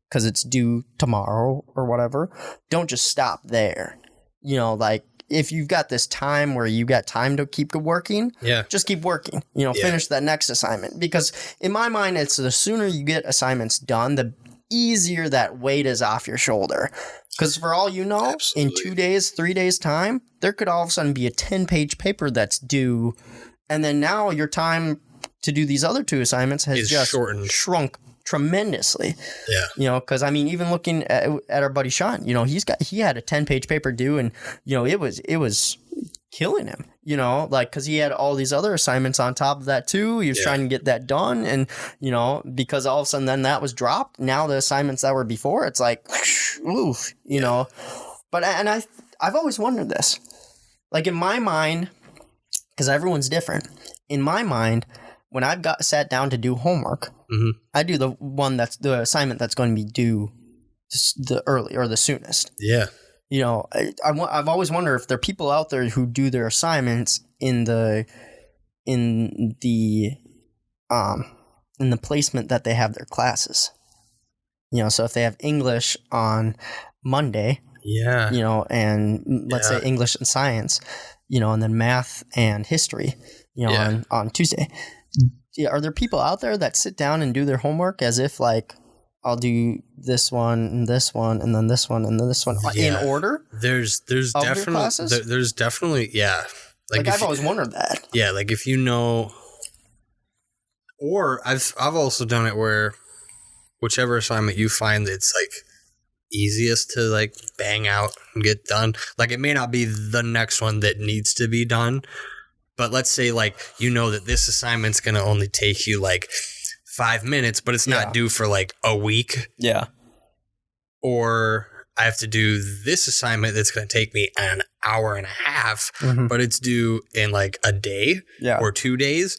because it's due tomorrow or whatever. Don't just stop there. Like, if you've got this time where you got time to keep working, just keep working, finish that next assignment. Because in my mind, it's the sooner you get assignments done, the easier that weight is off your shoulder. Because for all you know, in 2 days, 3 days time, there could all of a sudden be a 10-page paper that's due. And then now your time to do these other 2 assignments has just shrunk tremendously. Yeah. Because even looking at our buddy Sean, he had a 10-page paper due, and it was killing him. Because he had all these other assignments on top of that too. He was trying to get that done, and because all of a sudden then that was dropped. Now the assignments that were before, it's like, oof, But I've always wondered this, like in my mind, because everyone's different. In my mind, when I've sat down to do homework, mm-hmm. I do the assignment that's going to be due the early or the soonest. Yeah. I've always wondered if there are people out there who do their assignments in the placement that they have their classes. So if they have English on Monday, and let's say English and science, and then math and history, on Tuesday. Are there people out there that sit down and do their homework as if, like, I'll do this one and this one and then this one and then this one in order? There's definitely there's definitely Like I've always wondered that. Yeah, like if or I've also done it where whichever assignment you find it's like easiest to like bang out and get done. Like it may not be the next one that needs to be done, but let's say like that this assignment's gonna only take you like 5 minutes, but it's not due for like a week. Yeah. Or I have to do this assignment that's going to take me an hour and a half, mm-hmm. but it's due in like a day or 2 days.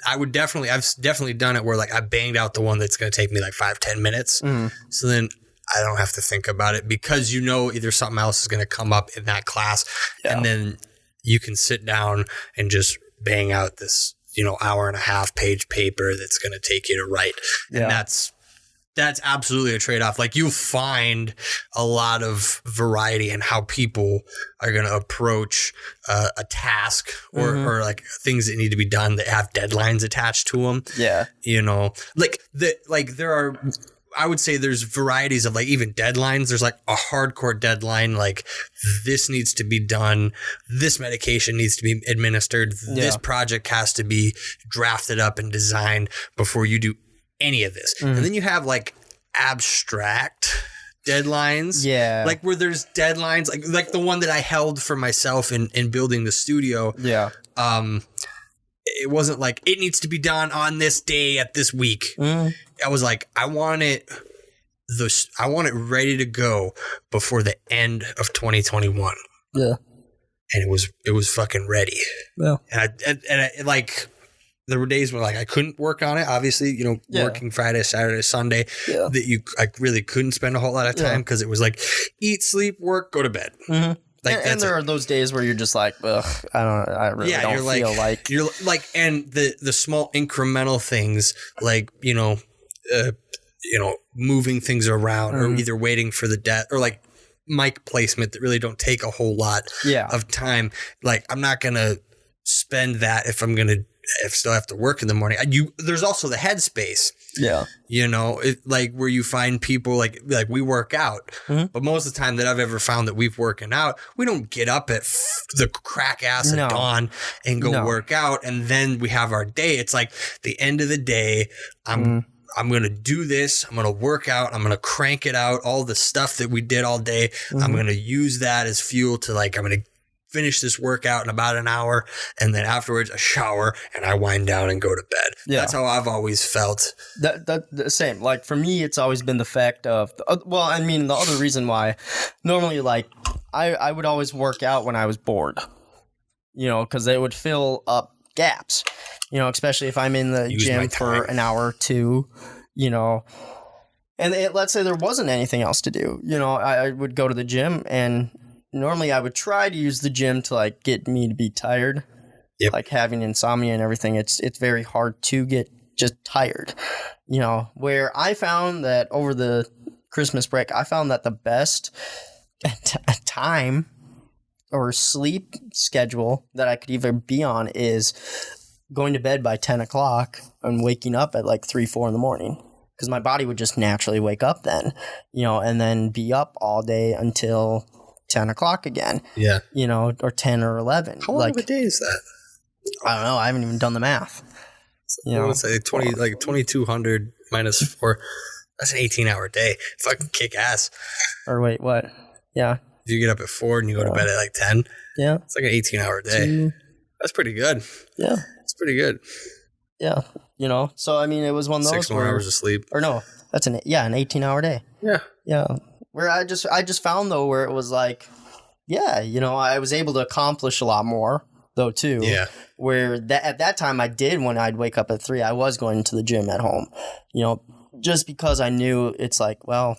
I've definitely done it where like I banged out the one that's going to take me like 5-10 minutes. Mm-hmm. So then I don't have to think about it because either something else is going to come up in that class and then you can sit down and just bang out this, hour and a half page paper that's going to take you to write. And that's absolutely a trade-off. Like, you find a lot of variety in how people are going to approach a task or like things that need to be done that have deadlines attached to them. Yeah. There are, I would say there's varieties of like even deadlines. There's like a hardcore deadline, like this needs to be done. This medication needs to be administered. Yeah. This project has to be drafted up and designed before you do any of this. And then you have like abstract deadlines. Yeah. Like where there's deadlines, like the one that I held for myself in building the studio. Yeah. It wasn't like it needs to be done on this day at this week. I was like, I want it ready to go before the end of 2021. Yeah. And it was fucking ready. Yeah. And I like, there were days where like I couldn't work on it. Obviously, working Friday, Saturday, Sunday, that I really couldn't spend a whole lot of time because it was like eat, sleep, work, go to bed. And there are those days where you're just like, ugh, I really don't feel like you're like, and the small incremental things like moving things around or either waiting for the debt or like mic placement that really don't take a whole lot of time. Like, I'm not gonna spend that if I'm gonna still have to work in the morning. There's also the headspace. Yeah. Like where you find people like we work out, but most of the time that I've ever found that we've working out, we don't get up at the crack ass of dawn and go work out. And then we have our day. It's like the end of the day. I'm going to do this. I'm going to work out. I'm going to crank it out. All the stuff that we did all day. I'm going to use that as fuel to I'm going to finish this workout in about an hour, and then afterwards a shower, and I wind down and go to bed. Yeah. That's how I've always felt. That the same. Like for me, it's always been the fact of the other reason why normally like I would always work out when I was bored, because they would fill up gaps, especially if I'm in the gym for an hour or two, and let's say there wasn't anything else to do, I would go to the gym, and normally I would try to use the gym to like get me to be tired. Yep. Like having insomnia and everything, it's very hard to get just tired. Where I found that over the Christmas break, I found that the best time or sleep schedule that I could even be on is going to bed by 10 o'clock and waking up at like 3-4 in the morning. Because my body would just naturally wake up then, and then be up all day until 10 o'clock again. Yeah. Or 10 or 11. How long of a day is that? I don't know. I haven't even done the math. I would say 2,200 minus 4. That's an 18-hour day. Fucking kick ass. Or wait, what? Yeah. You get up at 4 and you go to bed at like 10. Yeah. It's like an 18-hour day. That's pretty good. Yeah. It's pretty good. Yeah. So I mean, it was one of those 6 more hours of sleep. Or no, that's an 18-hour day. Yeah. Yeah. Where I just found though where it was like, I was able to accomplish a lot more though too. Yeah. Where at that time I did when I'd wake up at 3, I was going to the gym at home, just because I knew it's like, well,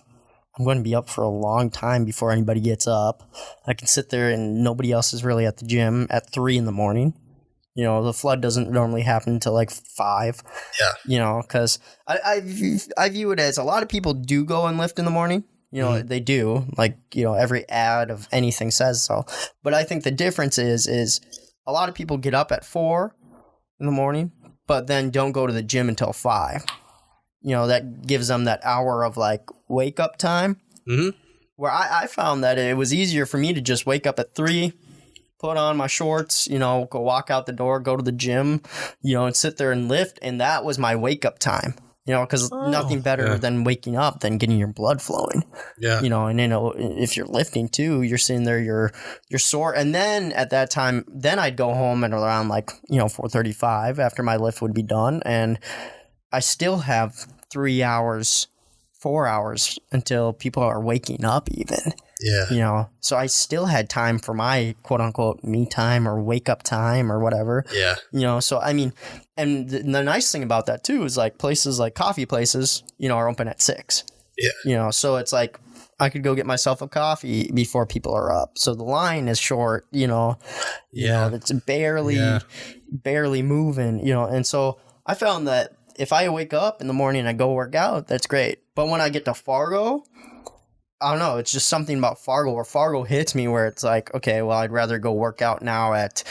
I'm going to be up for a long time before anybody gets up. I can sit there and nobody else is really at the gym at 3 in the morning. The flood doesn't normally happen until like 5. Yeah. Because I view it as a lot of people do go and lift in the morning. They do, like, every ad of anything says so. But I think the difference is a lot of people get up at 4 in the morning, but then don't go to the gym until 5. That gives them that hour of like wake up time. Where I found that it was easier for me to just wake up at 3, put on my shorts, go walk out the door, go to the gym, and sit there and lift. And that was my wake up time. Because nothing better than waking up than getting your blood flowing. Yeah. And if you're lifting too, you're sitting there, you're sore. And then at that time, then I'd go home at around like, 4:35 after my lift would be done. And I still have 3 hours, 4 hours until people are waking up even. Yeah. So I still had time for my quote unquote me time or wake up time or whatever. Yeah. So I mean, and the nice thing about that too is like places like coffee places, are open at 6. Yeah. So it's like I could go get myself a coffee before people are up. So the line is short, it's barely moving, and so I found that if I wake up in the morning and I go work out, that's great. But when I get to Fargo, I don't know, it's just something about Fargo where Fargo hits me where it's like, okay, well, I'd rather go work out now at,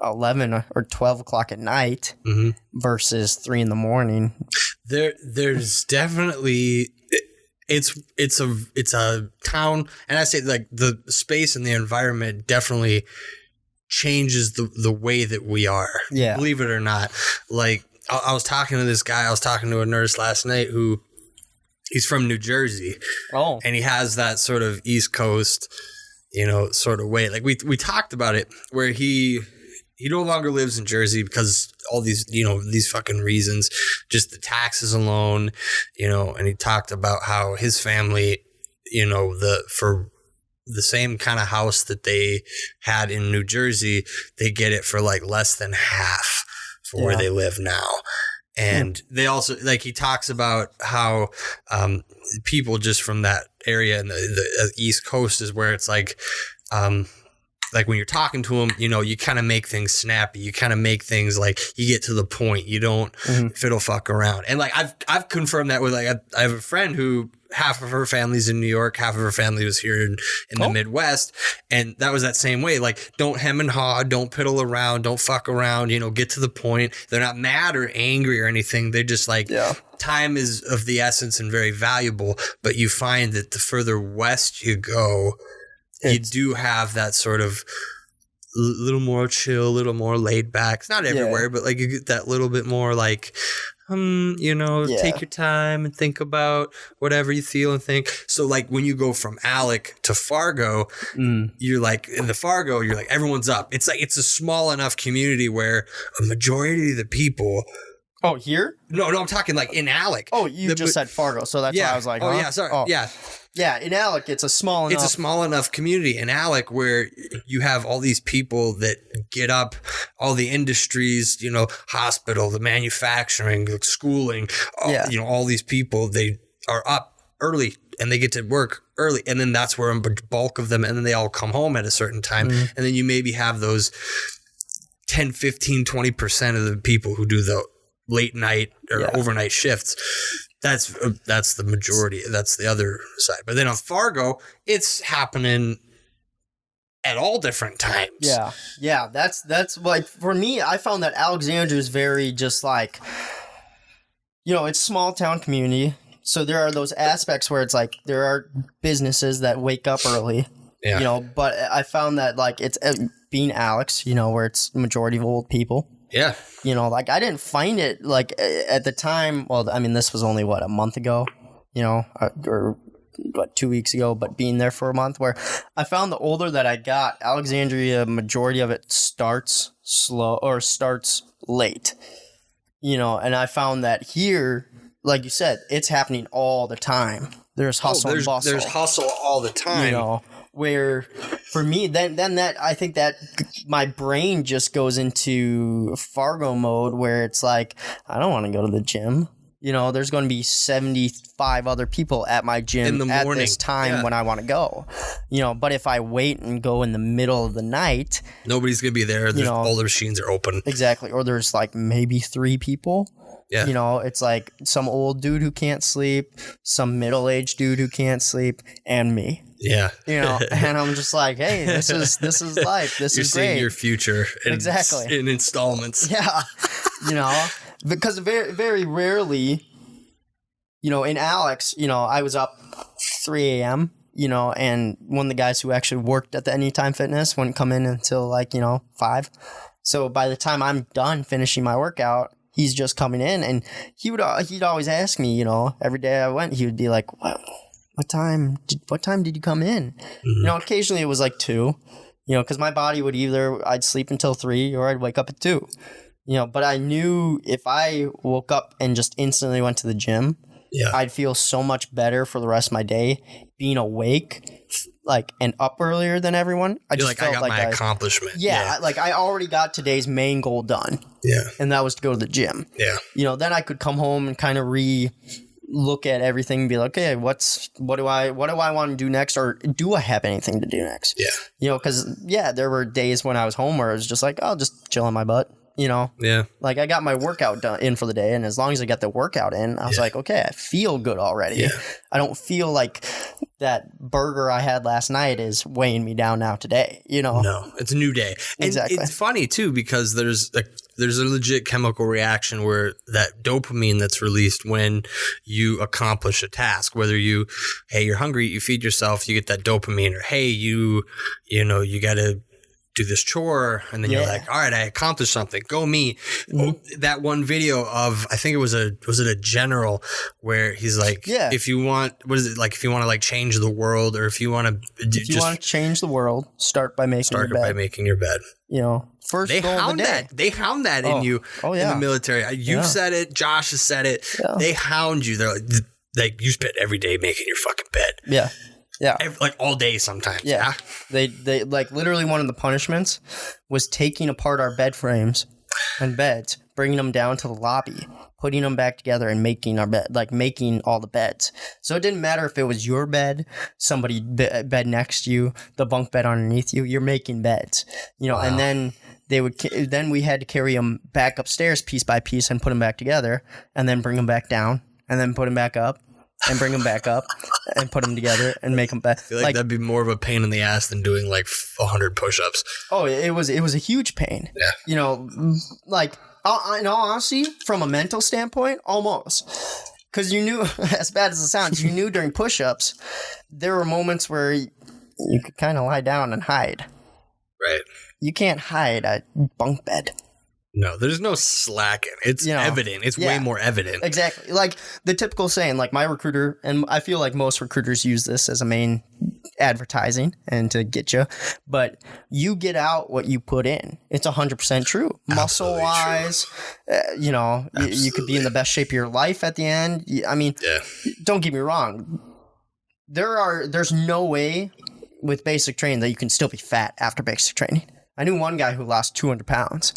11 or 12 o'clock at night versus 3 in the morning. There's definitely... It's a town, and I say like the space and the environment definitely changes the way that we are. Yeah, believe it or not. Like I was talking to this guy. I was talking to a nurse last night who he's from New Jersey. Oh, and he has that sort of East Coast, sort of way. Like we talked about it where he no longer lives in Jersey because all these, these fucking reasons, just the taxes alone, and he talked about how his family, for the same kind of house that they had in New Jersey, they get it for like less than half for where they live now. And they also, like, he talks about how people just from that area and the East Coast is where it's like when you're talking to them, you kind of make things snappy. You kind of make things like you get to the point. You don't fiddle fuck around. And like I've confirmed that with like I have a friend who half of her family's in New York, half of her family was here in the Midwest, and that was that same way. Like, don't hem and haw, don't piddle around, don't fuck around. Get to the point. They're not mad or angry or anything. They're just like time is of the essence and very valuable. But you find that the further west you go, you do have that sort of little more chill, a little more laid back. It's not everywhere, but like you get that little bit more like, take your time and think about whatever you feel and think. So like when you go from Alec to Fargo, you're like in the Fargo, you're like everyone's up. It's like it's a small enough community where a majority of the people. Oh, here? No, I'm talking like in Alec. Oh, you just said Fargo, so that's why I was like, oh yeah, sorry, yeah. Yeah, in Alec, it's a small enough community in Alec where you have all these people that get up, all the industries, hospital, the manufacturing, the schooling, all these people, they are up early and they get to work early. And then that's where a bulk of them, and then they all come home at a certain time. And then you maybe have those 10, 15, 20% of the people who do the late night or overnight shifts. That's the majority. That's the other side. But then on Fargo, it's happening at all different times. Yeah. Yeah. That's like, for me, I found that Alexandria is very just like, it's small town community. So there are those aspects where it's like, there are businesses that wake up early, but I found that like it's being Alex, where it's majority of old people. Yeah. Like I didn't find it like at the time. Well, I mean, this was only a month ago, or 2 weeks ago, but being there for a month where I found the older that I got, Alexandria, majority of it starts slow or starts late, and I found that here, like you said, it's happening all the time. There's hustle and bustle. There's hustle all the time. Where for me, then that I think that my brain just goes into Fargo mode where it's like, I don't want to go to the gym. There's going to be 75 other people at my gym in the morning, at this time when I want to go. But if I wait and go in the middle of the night, nobody's going to be there. All the machines are open. Exactly. Or there's like maybe 3 people. Yeah. It's like some old dude who can't sleep, some middle-aged dude who can't sleep, and me. Yeah. And I'm just like, hey, this is life. This is great. You're seeing your future in installments. Yeah. Because very, very rarely, in Alex, I was up 3 a.m., and one of the guys who actually worked at the Anytime Fitness wouldn't come in until 5. So by the time I'm done finishing my workout, he's just coming in, and he'd always ask me, every day I went, he would be like, what time did you come in? Occasionally it was like 2, because my body would I'd sleep until 3 or I'd wake up at 2, but I knew if I woke up and just instantly went to the gym, I'd feel so much better for the rest of my day being awake, and up earlier than everyone. I got my accomplishment. Yeah. Like I already got today's main goal done. Yeah. And that was to go to the gym. Yeah. Then I could come home and kind of look at everything and be like, okay, what do I want to do next, or do I have anything to do next? Yeah. You know, because there were days when I was home where I was just like, I'll just chill on my butt. You know, like I got my workout in for the day, and as long as I got the workout in, I was like, okay, I feel good already. Yeah. I don't feel like that burger I had last night is weighing me down now today. You know, no, it's a new day. Exactly. And it's funny too, because there's a legit chemical reaction where that dopamine that's released when you accomplish a task, whether you're hungry, you feed yourself, you get that dopamine, or hey, you got to do this chore, and then you're like, all right, I accomplished something, go me. That one video of, I think was it a general, where he's like, if you want, if you want to like change the world, or if you want to change the world, start by making your bed. You know, first they goal of the day. They hound that in you in the military. You've said it, Josh has said it. They hound you. They're like you spend every day making your fucking bed. Yeah, like all day sometimes. Yeah. They like literally one of the punishments was taking apart our bed frames and beds, bringing them down to the lobby, putting them back together, and making our bed, like making all the beds. So it didn't matter if it was your bed, somebody bed next to you, the bunk bed underneath you. You're making beds, you know. Wow. And then then we had to carry them back upstairs piece by piece and put them back together, and then bring them back down, and then put them back up. And bring them back up and put them together and make them back. I feel like that'd be more of a pain in the ass than doing like 100 push-ups. Oh, it was a huge pain. Yeah. You know, like in all honesty, from a mental standpoint, almost. Because you knew, as bad as it sounds, you knew during push-ups, there were moments where you could kind of lie down and hide. Right. You can't hide a bunk bed. No, there's no slacking. It's evident. It's way more evident. Exactly. Like the typical saying, like my recruiter, and I feel like most recruiters use this as a main advertising and to get you, but you get out what you put in. It's 100% true. Muscle wise, you know, you could be in the best shape of your life at the end. I mean, don't get me wrong. There's no way with basic training that you can still be fat after basic training. I knew one guy who lost 200 pounds.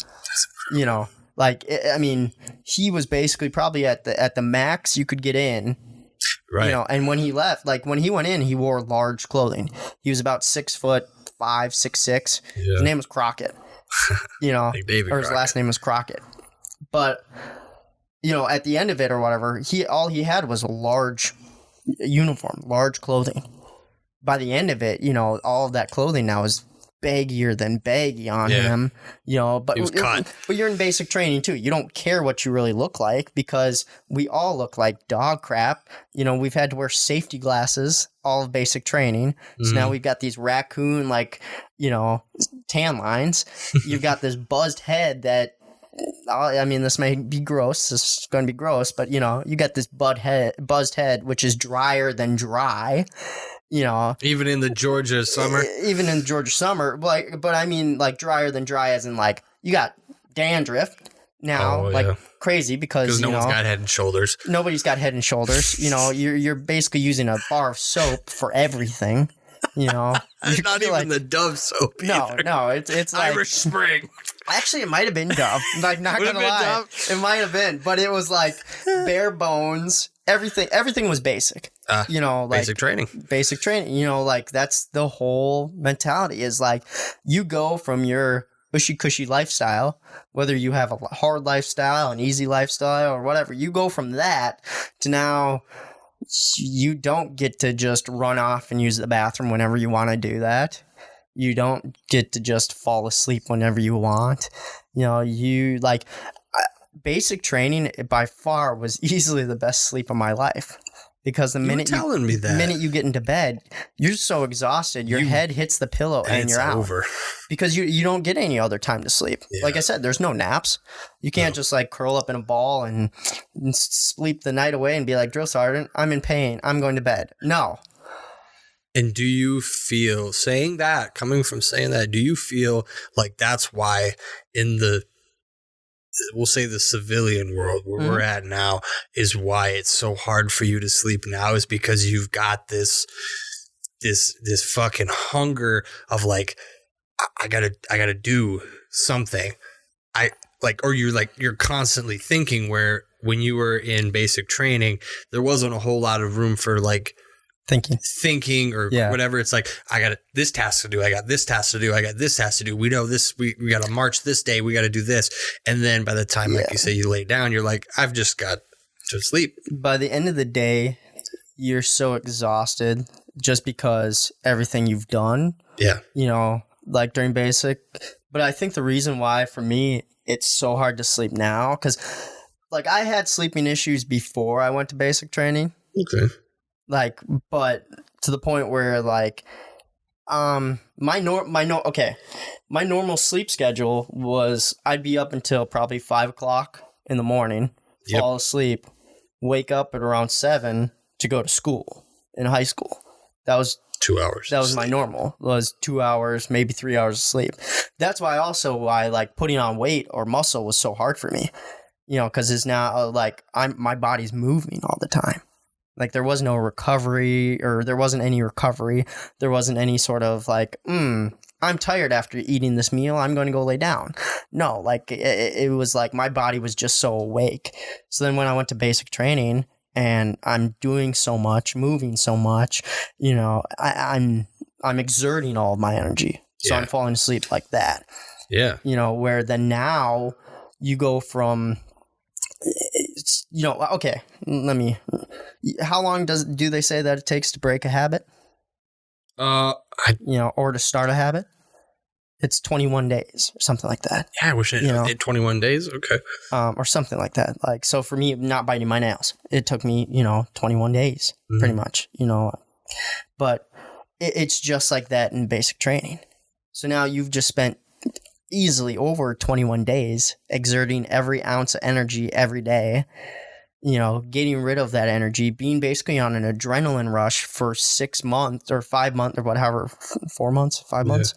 You know, like, I mean, he was basically probably at the max you could get in. Right. You know, and when he left, like when he went in, he wore large clothing. He was about 6'5", 6'6". Yeah. His name was Crockett. You know, like David or his last name was Crockett. But, you know, at the end of it or whatever, all he had was a large uniform, large clothing. By the end of it, you know, all of that clothing now is baggier than baggy on him, you know, but you're in basic training too. You don't care what you really look like because we all look like dog crap. You know, we've had to wear safety glasses all of basic training. So now we've got these raccoon, like, you know, tan lines. You've got this buzzed head that, I mean, this may be gross. This is going to be gross, but you know, you got this buzzed head, which is drier than dry. You know, even in the Georgia summer, but I mean, like drier than dry, as in like you got dandruff now, crazy because no one's got head and shoulders. Nobody's got head and shoulders. You know, you're basically using a bar of soap for everything. You know, not even the Dove soap. No, it's like Irish Spring. Actually, it might have been Dove. Like, not gonna lie, it might have been, but it was like bare bones. Everything was basic. You know, like basic training. You know, like that's the whole mentality is like you go from your cushy lifestyle, whether you have a hard lifestyle, an easy lifestyle, or whatever. You go from that to now you don't get to just run off and use the bathroom whenever you want to do that. You don't get to just fall asleep whenever you want. You know, you like basic training by far was easily the best sleep of my life. Because the minute you get into bed, you're so exhausted, your head hits the pillow and you're out. Over. Because you don't get any other time to sleep. Yeah. Like I said, there's no naps. You can't just like curl up in a ball and sleep the night away and be like, drill sergeant, I'm in pain, I'm going to bed. No. And do you feel, coming from saying that, do you feel like that's why in we'll say the civilian world where we're at now is why it's so hard for you to sleep now, is because you've got this fucking hunger of like, I gotta do something. You're constantly thinking where when you were in basic training, there wasn't a whole lot of room for like thinking or whatever. It's like, I got this task to do. I got this task to do. I got this task to do. We know this, we got to march this day. We got to do this. And then by the time, like you say, you lay down, you're like, I've just got to sleep. By the end of the day, you're so exhausted just because everything you've done. Yeah. You know, like during basic. But I think the reason why for me, it's so hard to sleep now, because like I had sleeping issues before I went to basic training. Okay. Like, but to the point where like, my normal sleep schedule was I'd be up until probably 5 o'clock in the morning, fall asleep, wake up at around 7 to go to school in high school. That was 2 hours. That was my normal. It was 2 hours, maybe 3 hours of sleep. That's why like putting on weight or muscle was so hard for me, you know, because it's now like my body's moving all the time. Like there was no recovery, or there wasn't any recovery. There wasn't any sort of like, I'm tired after eating this meal, I'm going to go lay down. No, like it was like my body was just so awake. So then when I went to basic training and I'm doing so much, moving so much, you know, I'm exerting all of my energy. So I'm falling asleep like that. Yeah. You know, where then now you go from, you know, okay, how long do they say that it takes to break a habit? Or to start a habit? It's 21 days or something like that. Yeah, I wish it 21 days. Okay. Or something like that. Like, so for me, not biting my nails, it took me, 21 days pretty much, but it's just like that in basic training. So now you've just spent easily over 21 days exerting every ounce of energy every day, getting rid of that energy, being basically on an adrenaline rush for 6 months or 5 months or whatever, 4 months, 5 months,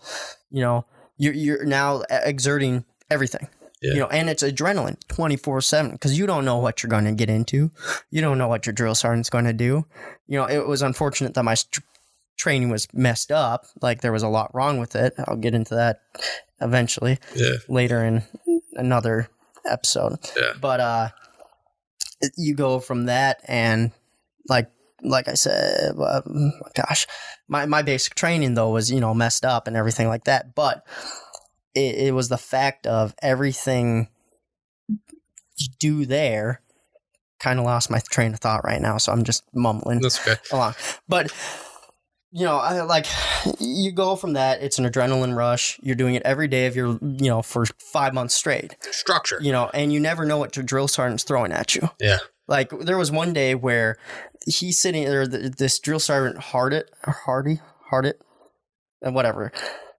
you're now exerting everything, and it's adrenaline 24/7 because you don't know what you're going to get into. You don't know what your drill sergeant's going to do. It was unfortunate that my training was messed up. Like there was a lot wrong with it. I'll get into that eventually later in another episode. Yeah. But, you go from that and like I said, my basic training though was, messed up and everything like that. But it was the fact of everything you do there. Kind of lost my train of thought right now. So I'm just mumbling. That's okay. Along. But you go from that, it's an adrenaline rush. You're doing it every day of your, for 5 months straight. Structure. And you never know what your drill sergeant's throwing at you. Yeah. Like there was one day where he's sitting there, this drill sergeant Hardit, whatever,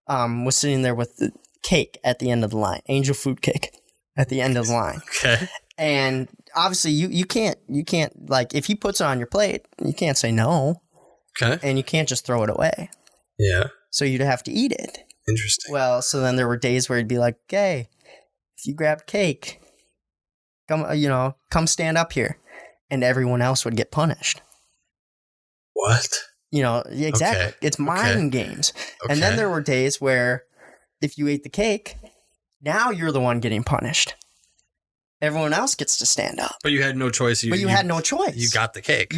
was sitting there with the cake at the end of the line, angel food cake at the end of the line. Okay. And obviously you can't like, if he puts it on your plate, you can't say no. Okay. And you can't just throw it away. Yeah. So you'd have to eat it. Interesting. Well, so then there were days where he'd be like, "Okay, if you grabbed cake, come stand up here," and everyone else would get punished. What? Exactly. Okay. It's mind games. Okay. And then there were days where if you ate the cake, now you're the one getting punished. Everyone else gets to stand up. But you had no choice. You had no choice. You got the cake.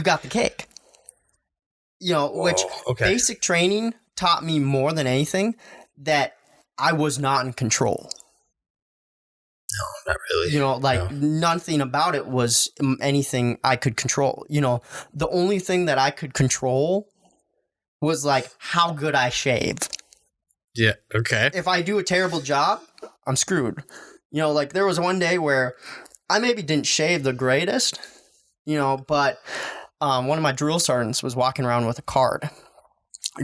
Which basic training taught me more than anything that I was not in control. No, not really. Nothing about it was anything I could control. The only thing that I could control was like how good I shave. Yeah. Okay. If I do a terrible job, I'm screwed. There was one day where I maybe didn't shave the greatest, but one of my drill sergeants was walking around with a card,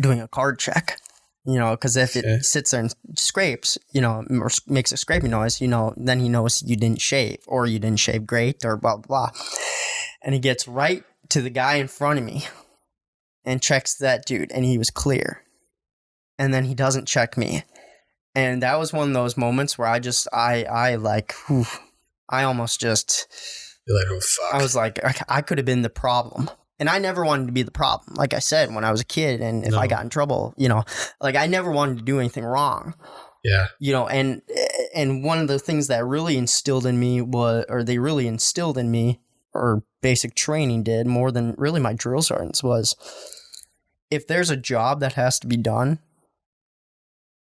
doing a card check, because if it sits there and scrapes, or makes a scraping noise, then he knows you didn't shave or you didn't shave great or blah, blah, blah. And he gets right to the guy in front of me and checks that dude, and he was clear. And then he doesn't check me. And that was one of those moments where I almost just... You're like, oh, fuck. I was like, I could have been the problem. And I never wanted to be the problem. Like I said, when I was a kid and if I got in trouble, I never wanted to do anything wrong. Yeah. And And one of the things that really instilled in me or basic training did more than really my drill sergeants was, if there's a job that has to be done,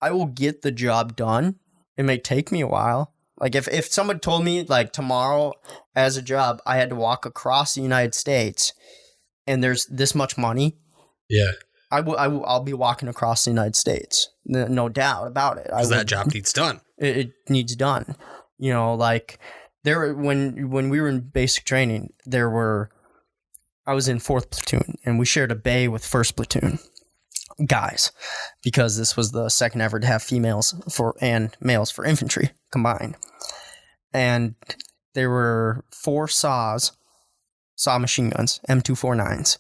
I will get the job done. It may take me a while. Like if someone told me like tomorrow as a job, I had to walk across the United States and there's this much money. Yeah. I'll be walking across the United States. No doubt about it. Because that job needs done. It needs done. You know, like when we were in basic training, I was in 4th platoon and we shared a bay with 1st platoon guys because this was the second ever to have females and males for infantry combined. And there were 4 SAW machine guns, M249s,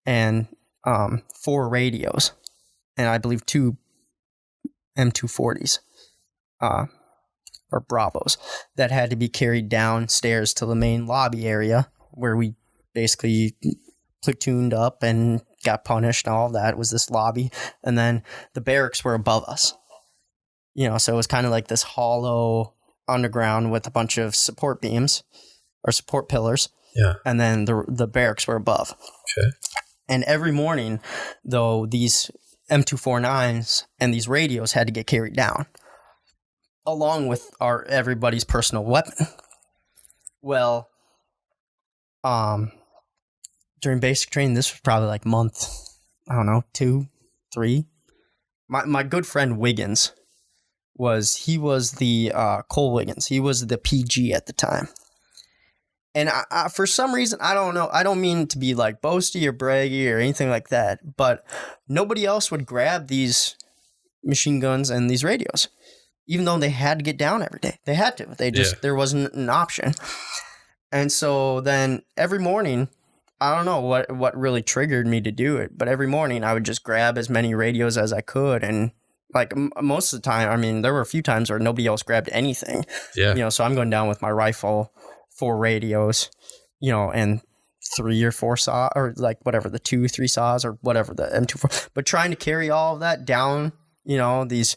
and 4 radios, and I believe 2 M240s, or Bravos, that had to be carried downstairs to the main lobby area where we basically platooned up and got punished and all of that. It was this lobby, and then the barracks were above us. You know, so it was kind of like this hollow underground with a bunch of support beams or support pillars. Yeah. And then the barracks were above. Okay. And every morning, though, these M249s and these radios had to get carried down, along with everybody's personal weapon. Well, during basic training, this was probably like month, I don't know, 2, 3. My good friend Wiggins was the Cole Wiggins. He was the PG at the time. And I, for some reason, I don't know. I don't mean to be like boasty or braggy or anything like that, but nobody else would grab these machine guns and these radios, even though they had to get down every day. They had to. There wasn't an option. And so then every morning, I don't know what really triggered me to do it, but every morning I would just grab as many radios as I could. And like most of the time, I mean, there were a few times where nobody else grabbed anything. Yeah. You know, so I'm going down with my rifle, 4 radios, you know, and 3 or 4 saws, or like whatever, the 2, 3 saws or whatever, the M24. But trying to carry all of that down, you know, these,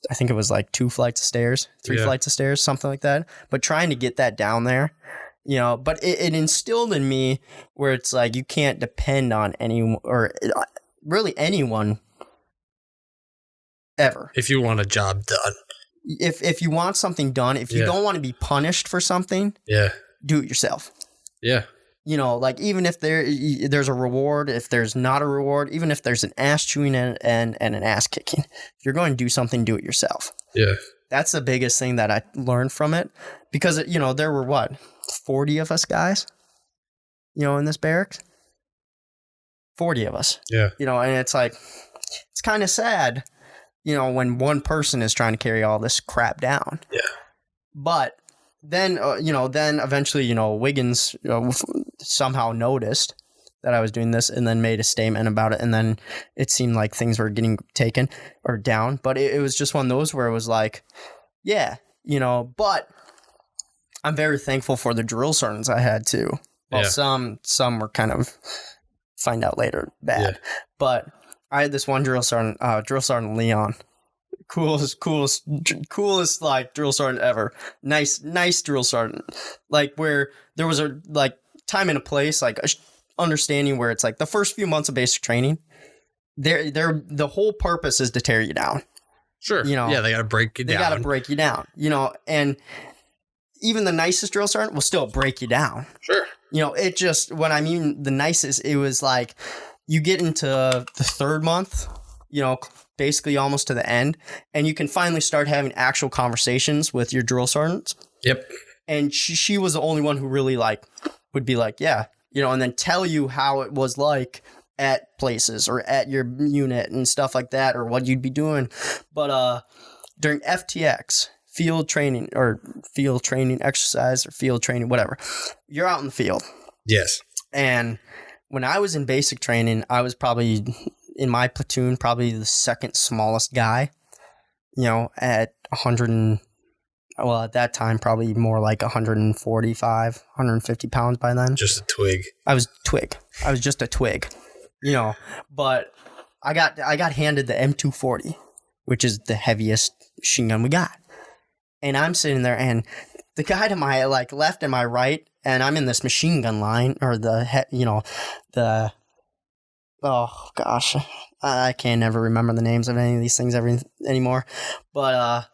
I think it was like 2 flights of stairs, 3 flights of stairs, something like that. But trying to get that down there, you know, but it instilled in me where it's like you can't depend on anyone or really anyone ever. If you want a job done. If you want something done, if you don't want to be punished for something, do it yourself. Yeah. You know, like even if there's a reward, if there's not a reward, even if there's an ass chewing and an ass kicking, if you're going to do something, do it yourself. Yeah. That's the biggest thing that I learned from it, because, you know, there were 40 of us guys, you know, in this barracks. 40 of us. Yeah. You know, and it's like, it's kind of sad, you know, when one person is trying to carry all this crap down. Yeah. But then, then eventually, Wiggins somehow noticed that I was doing this and then made a statement about it. And then it seemed like things were getting taken or down. But it was just one of those where it was like, yeah, but I'm very thankful for the drill sergeants I had too. Well, some were kind of, find out later, bad. Yeah. But I had this one drill sergeant Leon. Coolest like drill sergeant ever. Nice drill sergeant. Like where there was a like time and a place, like understanding where it's like the first few months of basic training, the whole purpose is to tear you down. Sure. They got to break you down. They got to break you down. And even the nicest drill sergeant will still break you down. Sure. It just, when I mean the nicest, it was like you get into the third month, basically almost to the end, and you can finally start having actual conversations with your drill sergeants. Yep. And she was the only one who really would be like, yeah, and then tell you how it was like at places or at your unit and stuff like that, or what you'd be doing. But during FTX, field training exercise or field training, whatever, you're out in the field. Yes. And when I was in basic training, I was probably in my platoon, probably the second smallest guy, at 100 at that time, probably more like 145, 150 pounds by then. Just a twig. I was just a twig, but I got handed the M240, which is the heaviest machine gun we got. And I'm sitting there, and the guy to my like left and my right, and I'm in this machine gun line, or oh gosh, I can't ever remember the names of any of these things anymore. But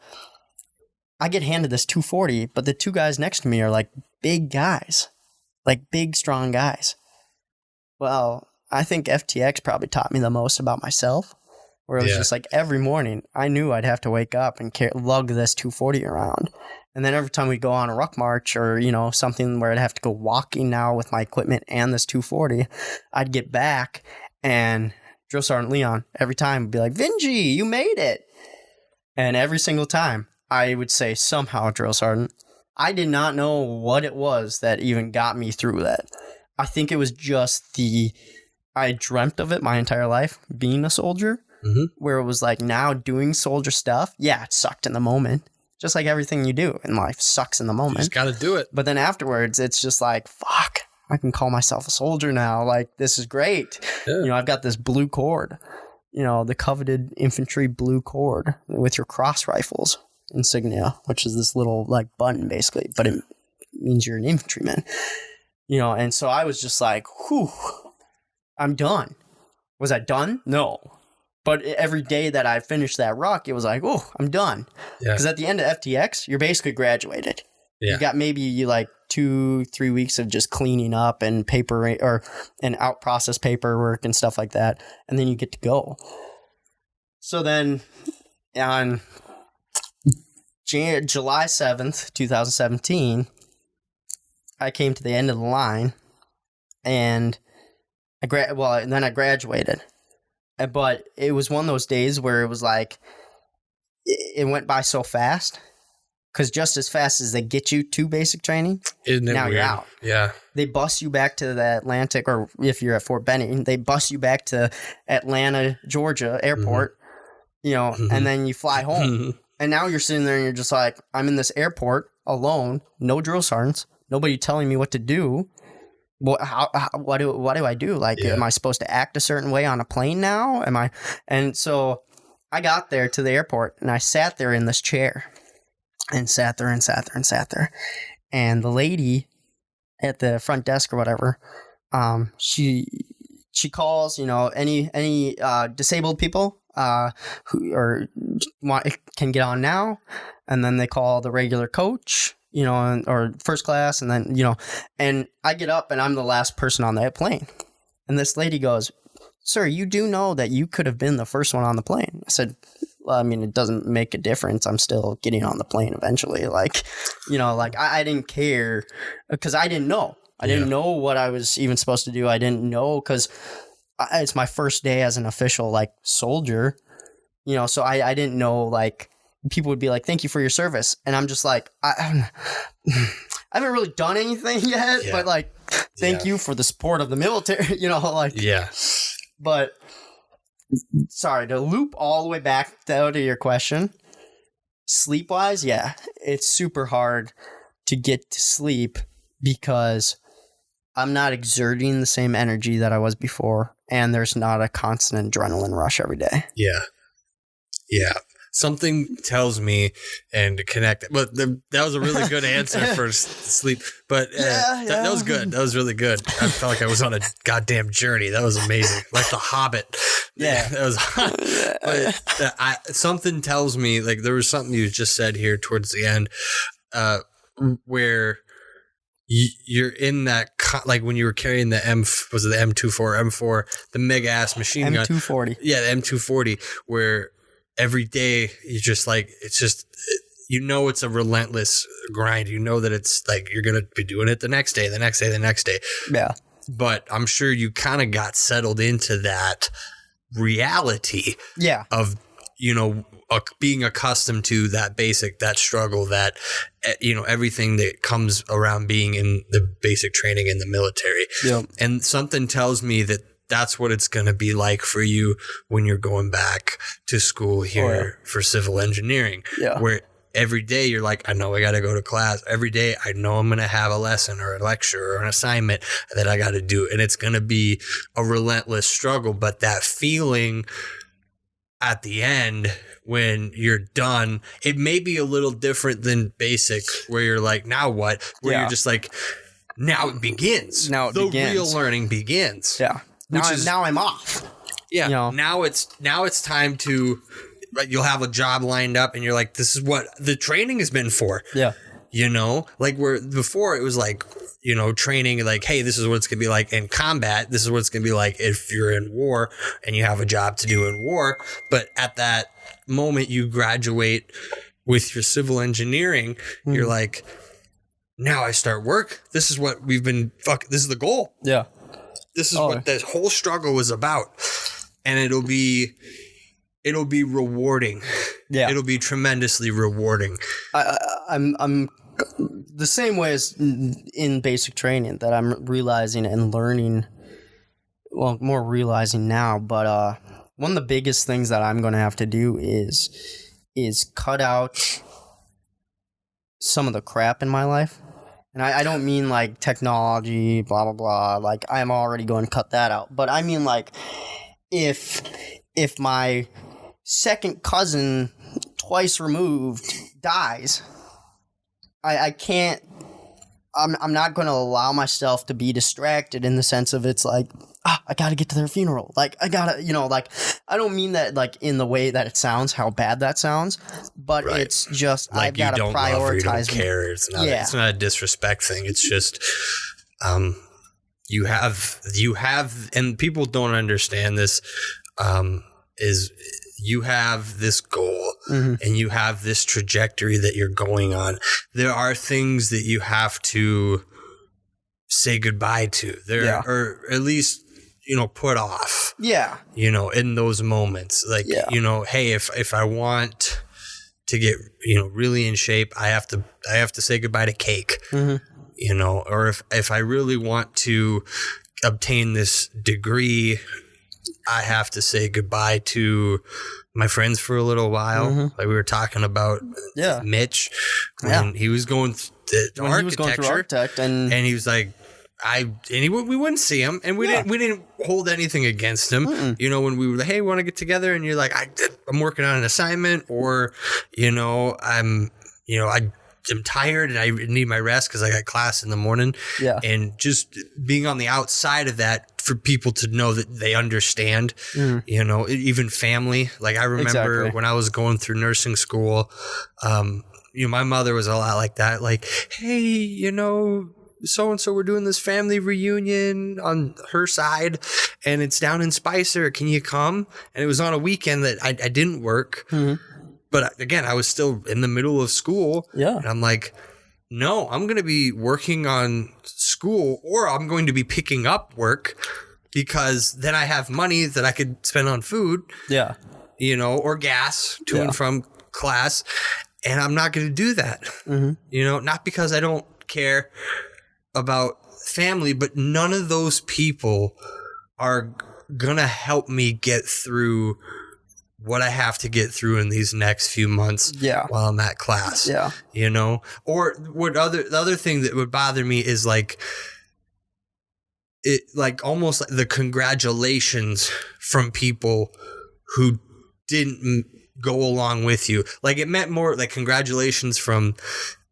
I get handed this 240, but the two guys next to me are like big guys, like big, strong guys. Well, I think FTX probably taught me the most about myself, where it was just like every morning I knew I'd have to wake up and lug this 240 around. And then every time we go on a ruck march or, something where I'd have to go walking now with my equipment and this 240, I'd get back and Drill Sergeant Leon every time would be like, Vinje, you made it. And every single time I would say, somehow, Drill Sergeant, I did not know what it was that even got me through that. I think it was just I dreamt of it my entire life, being a soldier, where it was like now doing soldier stuff. Yeah, it sucked in the moment. Just like everything you do in life sucks in the moment. You just got to do it. But then afterwards, it's just like, fuck, I can call myself a soldier now. Like, this is great. Yeah. I've got this blue cord, the coveted infantry blue cord with your cross rifles insignia, which is this little like button basically, but it means you're an infantryman, and so I was just like, whew, I'm done. Was I done? No. But every day that I finished that ruck, it was like, oh, I'm done. Because at the end of FTX, you're basically graduated. Yeah. You got maybe like 2-3 weeks of just cleaning up and and out process paperwork and stuff like that. And then you get to go. So then on July 7th, 2017, I came to the end of the line and I graduated. But it was one of those days where it was like, it went by so fast. Because just as fast as they get you to basic training, now weird? You're out. Yeah. They bus you back to the Atlantic, or if you're at Fort Benning, they bus you back to Atlanta, Georgia airport, and then you fly home. And now you're sitting there and you're just like, I'm in this airport alone, no drill sergeants, nobody telling me what to do. What do I do? Like, am I supposed to act a certain way on a plane now? And so I got there to the airport and I sat there in this chair and sat there. And the lady at the front desk or whatever, she calls, any disabled people who can get on now. And then they call the regular coach, or first class, and then, and I get up and I'm the last person on that plane. And this lady goes, sir, you do know that you could have been the first one on the plane. I said, well, I mean, it doesn't make a difference. I'm still getting on the plane eventually. Like, I didn't care because I didn't know. I didn't know what I was even supposed to do. I didn't know because it's my first day as an official, like, soldier, so I didn't know, like, people would be like, thank you for your service. And I'm just like, I haven't really done anything yet, but like, thank you for the support of the military, But sorry, to loop all the way back to your question, sleep-wise, it's super hard to get to sleep because I'm not exerting the same energy that I was before, and there's not a constant adrenaline rush every day. Yeah. Something tells me, and to connect, but that was a really good answer for sleep. But that was good. That was really good. I felt like I was on a goddamn journey. That was amazing, like The Hobbit. Yeah, that was. But something tells me, like, there was something you just said here towards the end, where you're in that, like when you were carrying the the M24, the mega ass machine gun, M240. Yeah, the M240, where every day you just like, it's just, it's a relentless grind. That it's like you're going to be doing it the next day. Yeah. But I'm sure you kind of got settled into that reality of, being accustomed to that struggle, that, everything that comes around being in the basic training in the military. Yeah. And something tells me that that's what it's going to be like for you when you're going back to school here for civil engineering, where every day you're like, I know I got to go to class. Every day I know I'm going to have a lesson or a lecture or an assignment that I got to do. And it's going to be a relentless struggle. But that feeling, at the end, when you're done, it may be a little different than basic, where you're like, now what? Where you're just like, now it begins. The real learning begins. Yeah. Now I'm off. Yeah. You know? Now it's time to, you'll have a job lined up and you're like, this is what the training has been for. Yeah. You know, like where before it was like, you know, training, like, hey, this is what it's going to be like in combat. This is what it's going to be like if you're in war and you have a job to do in war. But at that moment you graduate with your civil engineering, you're like, now I start work. This is what we've been, this is the goal. Yeah. This is what this whole struggle was about. And it'll be rewarding. Yeah. It'll be tremendously rewarding. I'm the same way as in basic training that I'm realizing and learning, well, more realizing now, but one of the biggest things that I'm going to have to do is cut out some of the crap in my life. And I don't mean like technology, blah, blah, blah. Like I'm already going to cut that out. But I mean like if my second cousin twice removed dies, I can't, I'm not going to allow myself to be distracted in the sense of it's like, I got to get to their funeral. Like, I got to, you know, like, I don't mean that like in the way that it sounds, how bad that sounds, but it's just, like I've got to prioritize. Love or you don't care. It's not a disrespect thing. It's just, you have, and people don't understand this, is you have this goal and you have this trajectory that you're going on. There are things that you have to say goodbye to or at least, you know, put off, you know, in those moments, like, you know, hey, if I want to get, you know, really in shape, I have to say goodbye to cake, you know, or if I really want to obtain this degree, I have to say goodbye to my friends for a little while. Like we were talking about Mitch when he was going to architecture, and he was like, we wouldn't see him, and we didn't hold anything against him. You know, when we were like, hey, we want to get together, and you're like, I'm working on an assignment, or you know, I'm tired and I need my rest because I got class in the morning. Yeah. And just being on the outside of that for people to know that they understand, you know, even family. Like I remember when I was going through nursing school, you know, my mother was a lot like that. Like, hey, you know, so-and-so, we're doing this family reunion on her side and it's down in Spicer. Can you come? And it was on a weekend that I didn't work. But again, I was still in the middle of school. Yeah. And I'm like, no, I'm going to be working on school or I'm going to be picking up work because then I have money that I could spend on food. Yeah. You know, or gas to and from class. And I'm not going to do that. You know, not because I don't care about family, but none of those people are going to help me get through what I have to get through in these next few months while I'm at class. Yeah. You know? Or the other thing that would bother me is like it like almost like the congratulations from people who didn't go along with you. Like it meant more like congratulations from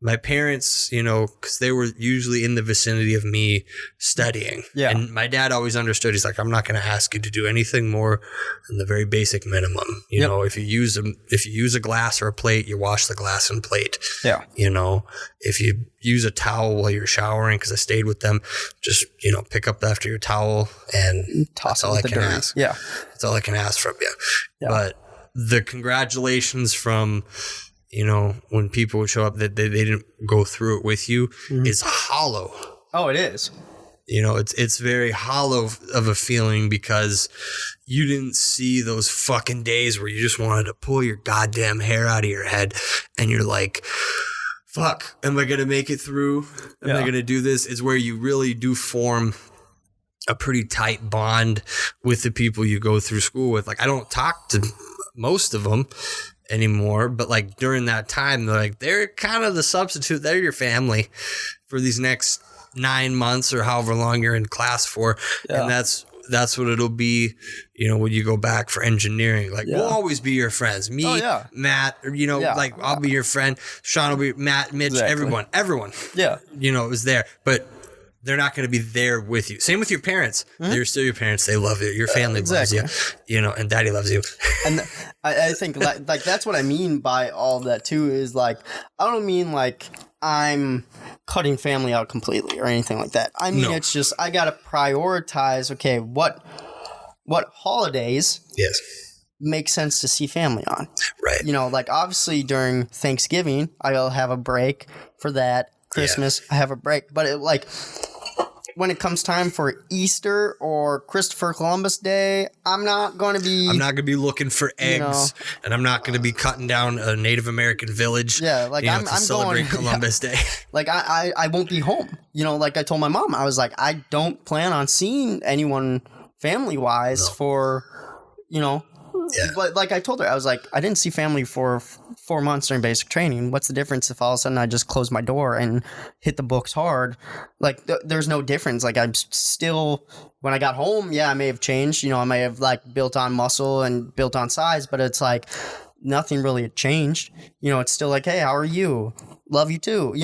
my parents, you know, because they were usually in the vicinity of me studying. Yeah. And my dad always understood. He's like, I'm not going to ask you to do anything more than the very basic minimum. You know, if you use a glass or a plate, you wash the glass and plate. Yeah. You know, if you use a towel while you're showering, because I stayed with them, just, you know, pick up after your towel and toss it. That's all I can ask. Yeah. That's all I can ask from you. Yeah. But the congratulations from, you know, when people would show up that they didn't go through it with you is hollow. Oh, it is. You know, it's very hollow of a feeling because you didn't see those fucking days where you just wanted to pull your goddamn hair out of your head and you're like, fuck, am I going to make it through? Am I going to do this? Is where you really do form a pretty tight bond with the people you go through school with. Like, I don't talk to most of them anymore, but like during that time, they're kind of the substitute. They're your family for these next 9 months or however long you're in class for. Yeah. And that's what it'll be, when you go back for engineering. Like, we'll always be your friends. Me, Matt, I'll be your friend. Sean will be Matt, Mitch, everyone. Yeah. Is there. But they're not going to be there with you. Same with your parents. Mm-hmm. They're still your parents. They love you. Your family loves you, and daddy loves you. And I think like that's what I mean by all of that too, is like, I don't mean like I'm cutting family out completely or anything like that. I mean, It's just, I got to prioritize, okay, what holidays make sense to see family on. Right. Like obviously during Thanksgiving, I'll have a break for that. Christmas, I have a break. But when it comes time for Easter or Christopher Columbus Day, I'm not going to be looking for eggs, and I'm not going to be cutting down a Native American village. Yeah, like I'm celebrate Columbus Day. Like I won't be home. Like I told my mom, I was like, I don't plan on seeing anyone family wise for. But like I told her, I was like, I didn't see family for 4 months during basic training. What's the difference if all of a sudden I just close my door and hit the books hard? Like there's no difference. Like I'm still, when I got home, I may have changed. I may have like built on muscle and built on size, but it's like nothing really had changed. It's still like, hey, how are you? Love you too.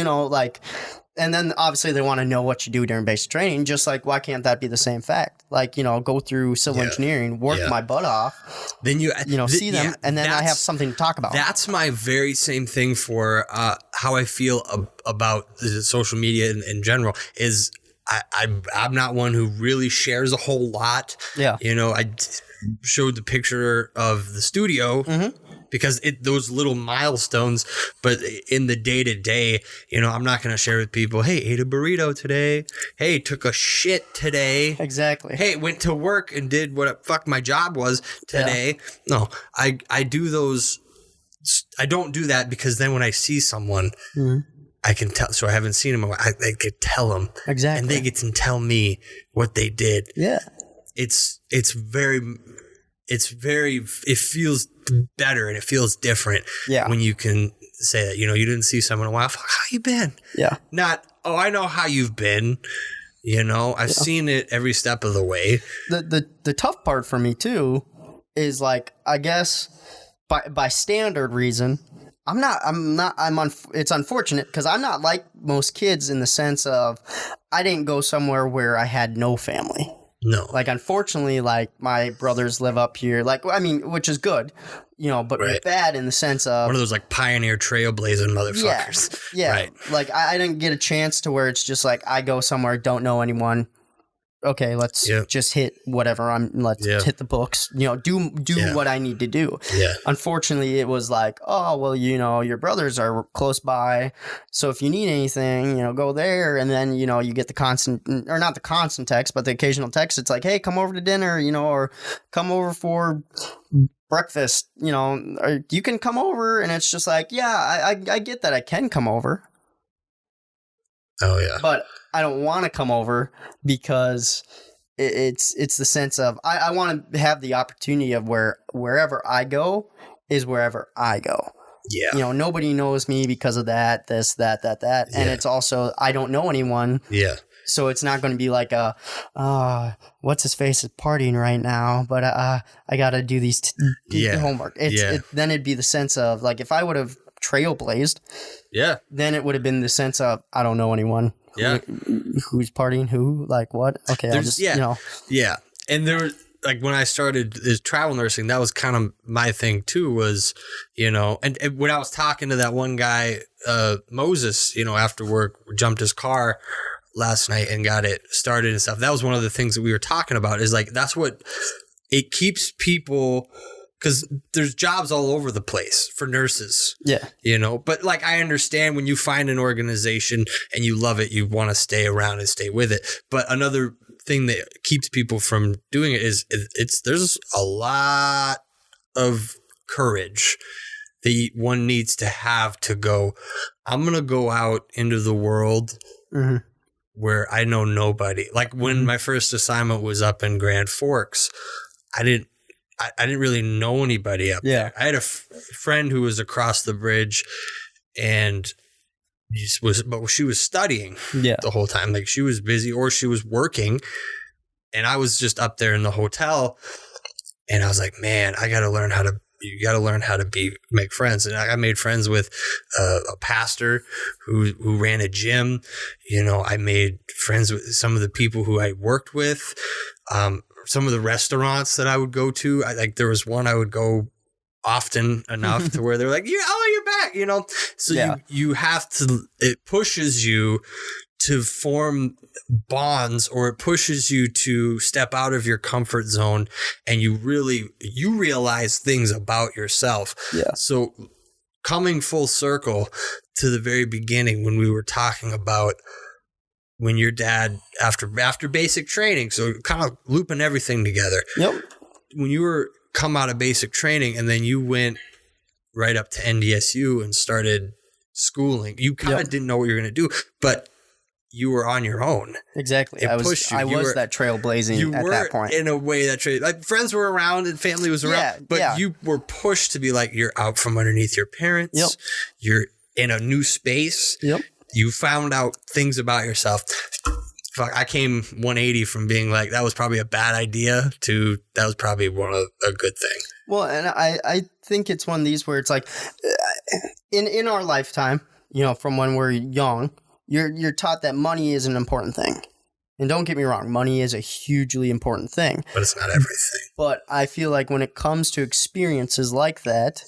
And then obviously they want to know what you do during basic training. Just like, why can't that be the same fact? Like, go through civil engineering, work my butt off. Then see them, and then I have something to talk about. That's my very same thing for how I feel about the social media in general. Is I'm not one who really shares a whole lot. Yeah. I showed the picture of the studio. Mm-hmm. Because those little milestones, but in the day to day, I'm not going to share with people, hey, ate a burrito today. Hey, took a shit today. Exactly. Hey, went to work and did what the fuck my job was today. Yeah. No, I do those. I don't do that because then when I see someone, I can tell. So I haven't seen them. I could tell them. Exactly. And they get to tell me what they did. Yeah. It feels better and it feels different when you can say that, you didn't see someone in a while. How you been? Yeah. Not, I know how you've been. I've seen it every step of the way. The tough part for me too is like, I guess by standard reason, it's unfortunate because I'm not like most kids in the sense of I didn't go somewhere where I had no family. No. Like, unfortunately, like, my brothers live up here. Like, I mean, which is good, but bad in the sense of... One of those, like, pioneer trailblazing motherfuckers. Yeah. Right. Like, I didn't get a chance to where it's just like, I go somewhere, don't know anyone. Okay, let's just hit whatever. Let's hit the books. Do what I need to do. Yeah. Unfortunately, it was like, oh well, your brothers are close by, so if you need anything, go there. And then you get the constant, or not the constant text, but the occasional text. It's like, hey, come over to dinner, or come over for breakfast. Or you can come over, and it's just like, I get that I can come over. Oh yeah. But I don't want to come over because it's the sense of I want to have the opportunity of wherever I go is wherever I go. Yeah. Nobody knows me because of that, this, that. Yeah. And it's also, I don't know anyone. Yeah. So it's not going to be like what's his face is partying right now, but I got to do these homework. Then it'd be the sense of like, if I would have trailblazed, then it would have been the sense of I don't know anyone. Yeah. Who's partying? Who? Like what? Okay. I'll just, Yeah. And there was like when I started this travel nursing, that was kind of my thing too, was, and when I was talking to that one guy, Moses, after work, jumped his car last night and got it started and stuff. That was one of the things that we were talking about is like, that's what it keeps people, because there's jobs all over the place for nurses. Yeah. But like, I understand when you find an organization and you love it, you want to stay around and stay with it. But another thing that keeps people from doing it is there's a lot of courage that one needs to have to go, I'm going to go out into the world where I know nobody. Like when my first assignment was up in Grand Forks, I didn't really know anybody up there. I had a friend who was across the bridge and she was studying the whole time. Like she was busy or she was working And I was just up there in the hotel, and I was like, man, you got to learn how to make friends. And I made friends with a pastor who ran a gym. I made friends with some of the people who I worked with, some of the restaurants that I would go to. There was one I would go often enough to where they're like, you're back, So you have to, it pushes you to form bonds, or it pushes you to step out of your comfort zone, and you realize things about yourself. Yeah. So coming full circle to the very beginning when we were talking about when your dad, after basic training, so kind of looping everything together. Yep. When you were come out of basic training and then you went right up to NDSU and started schooling, you kind of didn't know what you were going to do, but you were on your own. Exactly. I was that trailblazing at that point. In a way that friends were around and family was around, but you were pushed to be like, you're out from underneath your parents. Yep. You're in a new space. Yep. You found out things about yourself. I came 180 from being like, that was probably a bad idea to that was probably a good thing. Well, and I think it's one of these where it's like in our lifetime, from when we're young, you're taught that money is an important thing. And don't get me wrong, money is a hugely important thing. But it's not everything. But I feel like when it comes to experiences like that,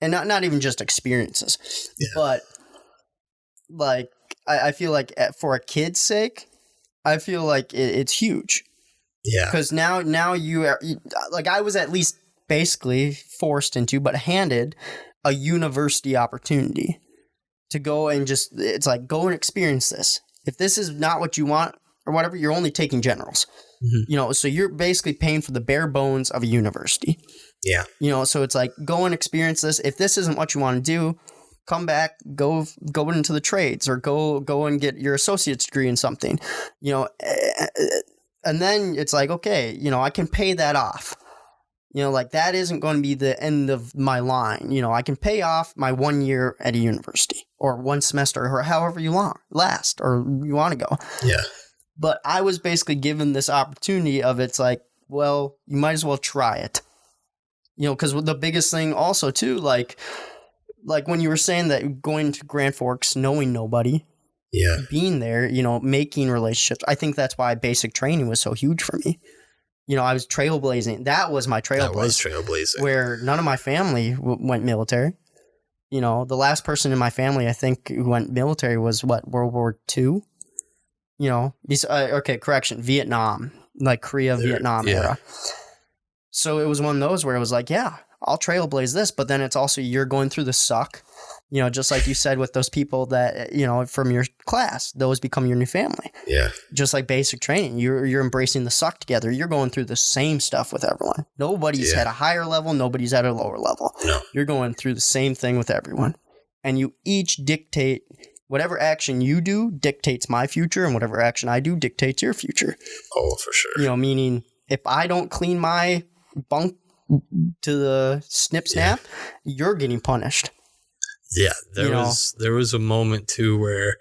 and not even just experiences, but like I feel like for a kid's sake, I feel like it's huge. Yeah. Because now you are, like I was at least basically forced into, but handed a university opportunity to go and it's like, go and experience this. If this is not what you want or whatever, you're only taking generals, so you're basically paying for the bare bones of a university. Yeah. So it's like, go and experience this. If this isn't what you want to do, come back, go into the trades, or go and get your associate's degree in something, and then it's like, okay, I can pay that off. Like that isn't going to be the end of my line. I can pay off my 1 year at a university or one semester or however you last or you want to go. Yeah. But I was basically given this opportunity of it's like, well, you might as well try it. Because the biggest thing also too, like when you were saying that going to Grand Forks, knowing nobody, being there, making relationships. I think that's why basic training was so huge for me. I was trailblazing. That was my trailblazing. That was trailblazing. Where none of my family went military. The last person in my family, I think, who went military was World War II? Vietnam. Like Korea, Vietnam era. So it was one of those where it was like, yeah, I'll trailblaze this, but then it's also you're going through the suck. Just like you said with those people that, from your class, those become your new family. Yeah. Just like basic training, you're embracing the suck together. You're going through the same stuff with everyone. Nobody's at a higher level. Nobody's at a lower level. No. You're going through the same thing with everyone. And you each dictate whatever action you do dictates my future, and whatever action I do dictates your future. Oh, for sure. Meaning if I don't clean my bunk to the snap, you're getting punished. Yeah, there was a moment too where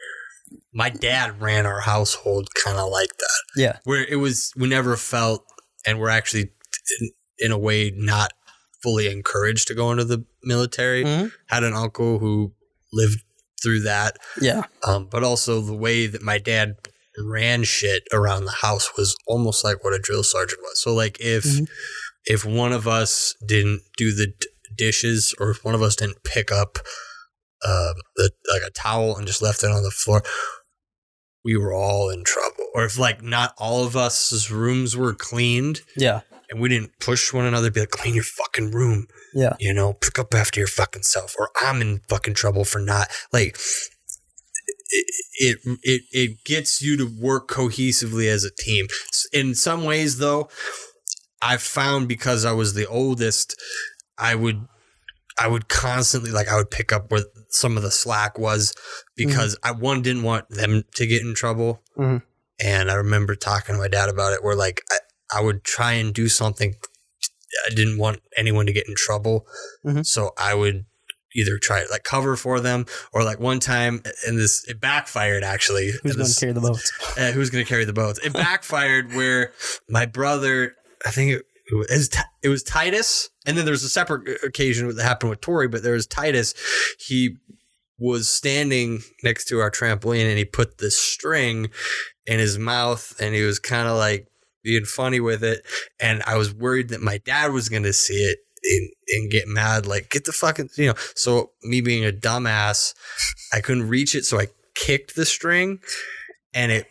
my dad ran our household kind of like that. Yeah. Where we never felt, and we're actually in a way not fully encouraged to go into the military. Mm-hmm. Had an uncle who lived through that. Yeah. But also the way that my dad ran shit around the house was almost like what a drill sergeant was. So like if one of us didn't do the dishes, or if one of us didn't pick up like a towel and just left it on the floor, we were all in trouble. Or if like not all of us rooms were cleaned, and we didn't push one another, be like, clean your fucking room, pick up after your fucking self, or I'm in fucking trouble for not, like, it gets you to work cohesively as a team. In some ways though, I've found, because I was the oldest, I would constantly, like, I would pick up where some of the slack was, because I didn't want them to get in trouble. Mm-hmm. And I remember talking to my dad about it, where like I would try and do something. I didn't want anyone to get in trouble. Mm-hmm. So I would either try to like cover for them or like one time and it backfired actually. Who's going to carry the boats? Who's going to carry the boats? It backfired where my brother, I think it was Titus. And then there's a separate occasion that happened with Tori, but there was Titus. He was standing next to our trampoline and he put the string in his mouth and he was kind of like being funny with it. And I was worried that my dad was going to see it and get mad, like, get the fucking, so me being a dumbass, I couldn't reach it. So I kicked the string and it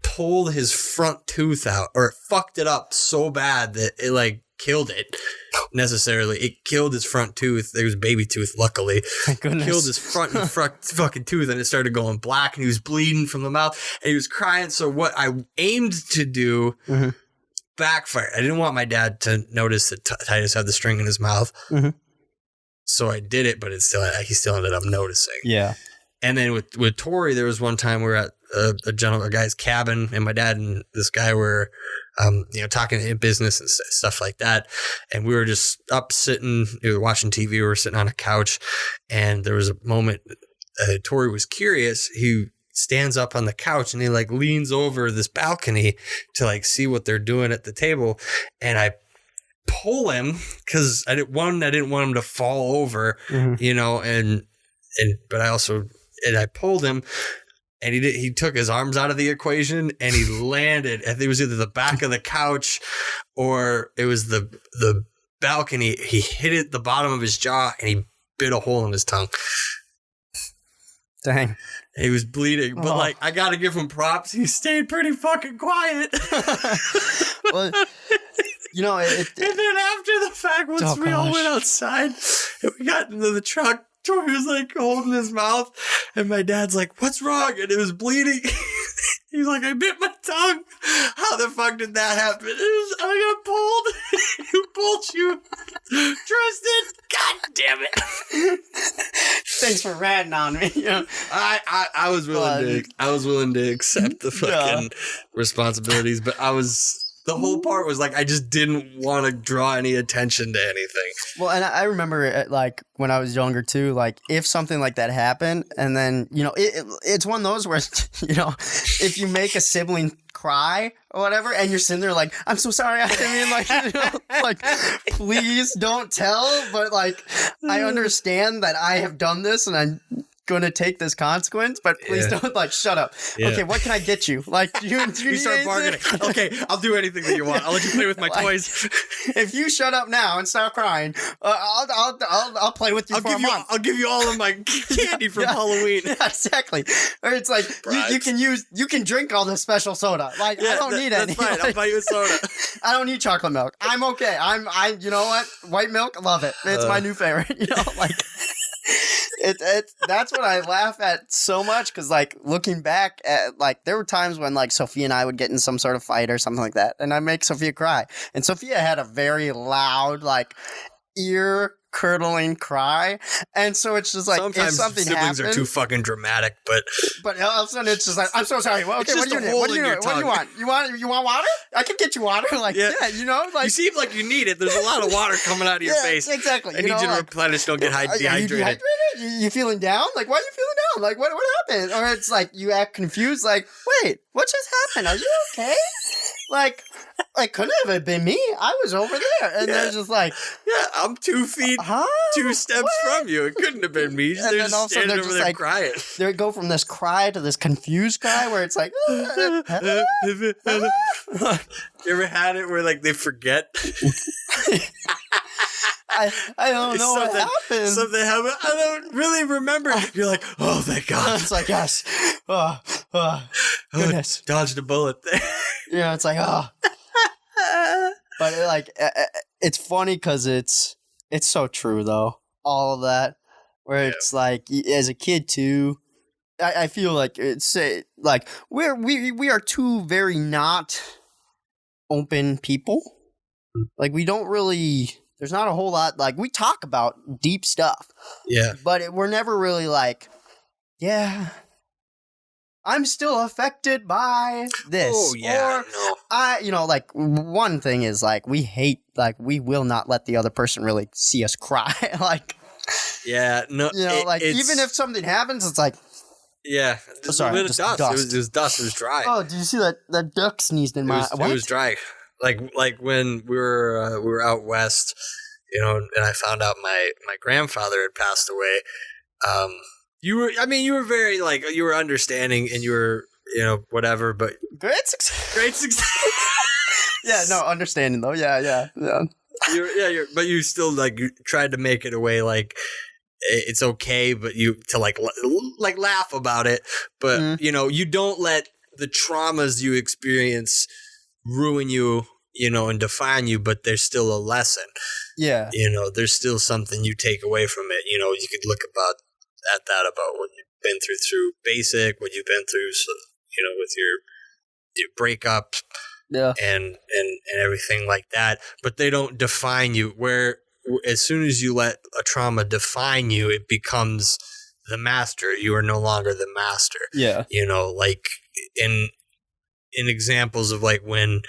pulled his front tooth out, or it fucked it up so bad that it like killed it necessarily. It killed his front tooth. It was baby tooth, luckily. Thank goodness. Killed his front fucking tooth and it started going black and he was bleeding from the mouth and he was crying. So what I aimed to do backfired. I didn't want my dad to notice that Titus had the string in his mouth. So I did it, but he still ended up noticing. Yeah. And then with Tori, there was one time we were at a guy's cabin and my dad and this guy were, talking in business and stuff like that. And we were just up sitting, we were watching TV, we were sitting on a couch and there was a moment, Tori was curious. He stands up on the couch and he like leans over this balcony to like see what they're doing at the table. And I pull him because I didn't want him to fall over, but I pulled him and he took his arms out of the equation and he landed. I think it was either the back of the couch or it was the balcony. He hit it the bottom of his jaw and he bit a hole in his tongue. Dang. He was bleeding, but like I gotta give him props. He stayed pretty fucking quiet. Well, and then after the fact, once we all went outside and we got into the truck, Tori was like holding his mouth, and my dad's like, "What's wrong?" And it was bleeding. He's like, "I bit my tongue. How the fuck did that happen?" I got pulled. Who pulled you, Tristen? God damn it! Thanks for ratting on me. I was willing to accept the fucking responsibilities, but the whole part was like I just didn't want to draw any attention to anything. Well, and I remember it, like when I was younger too, like if something like that happened and then, it's one of those where, if you make a sibling cry or whatever and you're sitting there like, I'm so sorry. I mean, please don't tell. But like, I understand that I have done this and I'm going to take this consequence, but please don't shut up. Yeah. Okay, what can I get you? Like you start bargaining. Okay, I'll do anything that you want. I'll let you play with my toys. If you shut up now and stop crying, I'll play with you for a month. I'll give you all of my candy from Halloween. Yeah, exactly. Or it's like you can drink all this special soda. Like I don't need any. That's fine. I'll buy you a soda. I don't need chocolate milk. I'm okay. I you know what? White milk, love it. It's my new favorite. That's what I laugh at so much because like looking back at like there were times when like Sophia and I would get in some sort of fight or something like that and I make Sophia cry, and Sophia had a very loud like ear curdling cry, and so it's just like sometimes if something siblings happens, are too fucking dramatic, but all of a sudden it's just like I'm so sorry. Well, okay, what do you want? What do you want? You want water? I can get you water. Like like you seem like you need it. There's a lot of water coming out of your face. Exactly. I need you to replenish. Don't get dehydrated. Are you dehydrated? You feeling down? Like why are you feeling down? Like what happened? Or it's like you act confused. Like wait, what just happened? Are you okay? Like couldn't have been me. I was over there, and they're just like, I'm 2 feet, 2 steps from you. It couldn't have been me. They're just standing over there crying. They go from this cry to this confused cry, where it's like, you ever had it where like they forget? I don't know what happened. Something happened. I don't really remember. You're like, oh, thank God. It's like, yes. Goodness. Dodged a bullet there. It's like, But it's funny because it's so true, though. All of that. Where it's like, as a kid, too, I feel like it's like we are two very not open people. Like, we don't really... There's not a whole lot, like, we talk about deep stuff. Yeah. But we're never really like, I'm still affected by this. Oh, yeah. Or, like, one thing is, like, we will not let the other person really see us cry. Like, Yeah, no, You know, like even if something happens, it's like, yeah, sorry, it was dust. It was dust. It was dry. Oh, did you see that duck sneezed in my? It was dry. Like when we were out west, you know, and I found out my grandfather had passed away. You were very like, you were understanding and you were, you know, whatever, but great success. Great success. Yeah, no, understanding though. Yeah. But you still like, you tried to make it a way like it's okay, but you to like laugh about it, but you know, you don't let the traumas you experience ruin you, you know, and define you, but there's still a lesson. Yeah. You know, there's still something you take away from it. You know, you could look at what you've been through basic, what you've been through, so, you know, with your breakup, and everything like that. But they don't define you. Where as soon as you let a trauma define you, it becomes the master. You are no longer the master. Yeah. You know, like in examples of like when,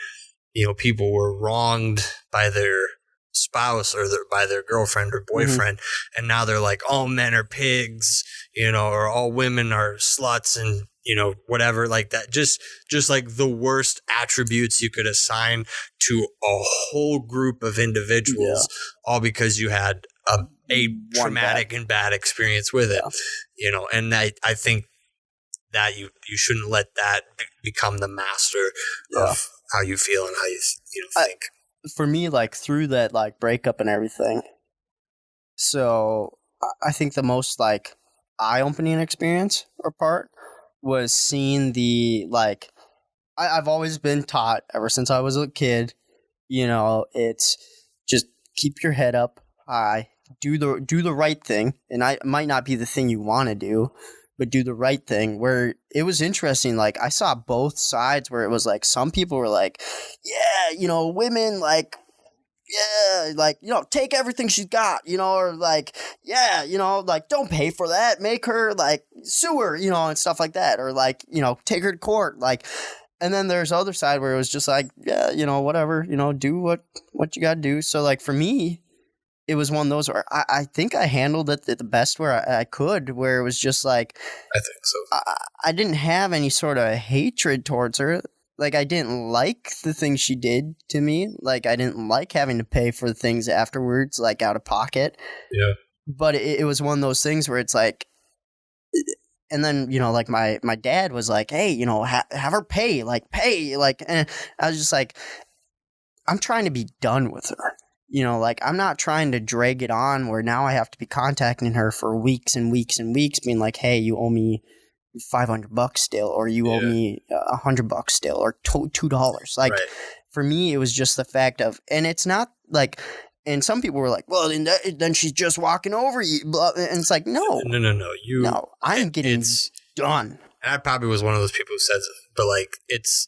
you know, people were wronged by their spouse or by their girlfriend or boyfriend, and now they're like, all men are pigs, you know, or all women are sluts, and you know, whatever, like that. Just like the worst attributes you could assign to a whole group of individuals, all because you had a traumatic and bad experience with it, you know. And I think that you shouldn't let that become the master of how you feel and how you think. For me, like through that like breakup and everything, so I think the most like eye-opening experience or part was seeing the like I've always been taught ever since I was a kid, you know, it's just keep your head up high, do the right thing, and it might not be the thing you want to do, but do the right thing. Where it was interesting, like I saw both sides where it was like some people were like, yeah, you know, women like, yeah, like, you know, take everything she's got, you know, or like, yeah, you know, like don't pay for that, make her like sue her, you know, and stuff like that, or like, you know, take her to court, like. And then there's the other side where it was just like, yeah, you know, whatever, you know, do what you got to do. So like for me, it was one of those where I think I handled it the best where I could, where it was just like, I think so. I didn't have any sort of hatred towards her. Like, I didn't like the things she did to me. Like, I didn't like having to pay for things afterwards, like out of pocket. Yeah. But it was one of those things where it's like, and then, you know, like my dad was like, hey, you know, have her pay, and I was just like, I'm trying to be done with her. You know, like, I'm not trying to drag it on where now I have to be contacting her for weeks and weeks and weeks, being like, hey, you owe me $500 still, or you owe me $100 still, or $2. Like, for me, it was just the fact of, and it's not like, and some people were like, well, then she's just walking over you. And it's like, no. No, I'm getting done. And I probably was one of those people who says it, but like, it's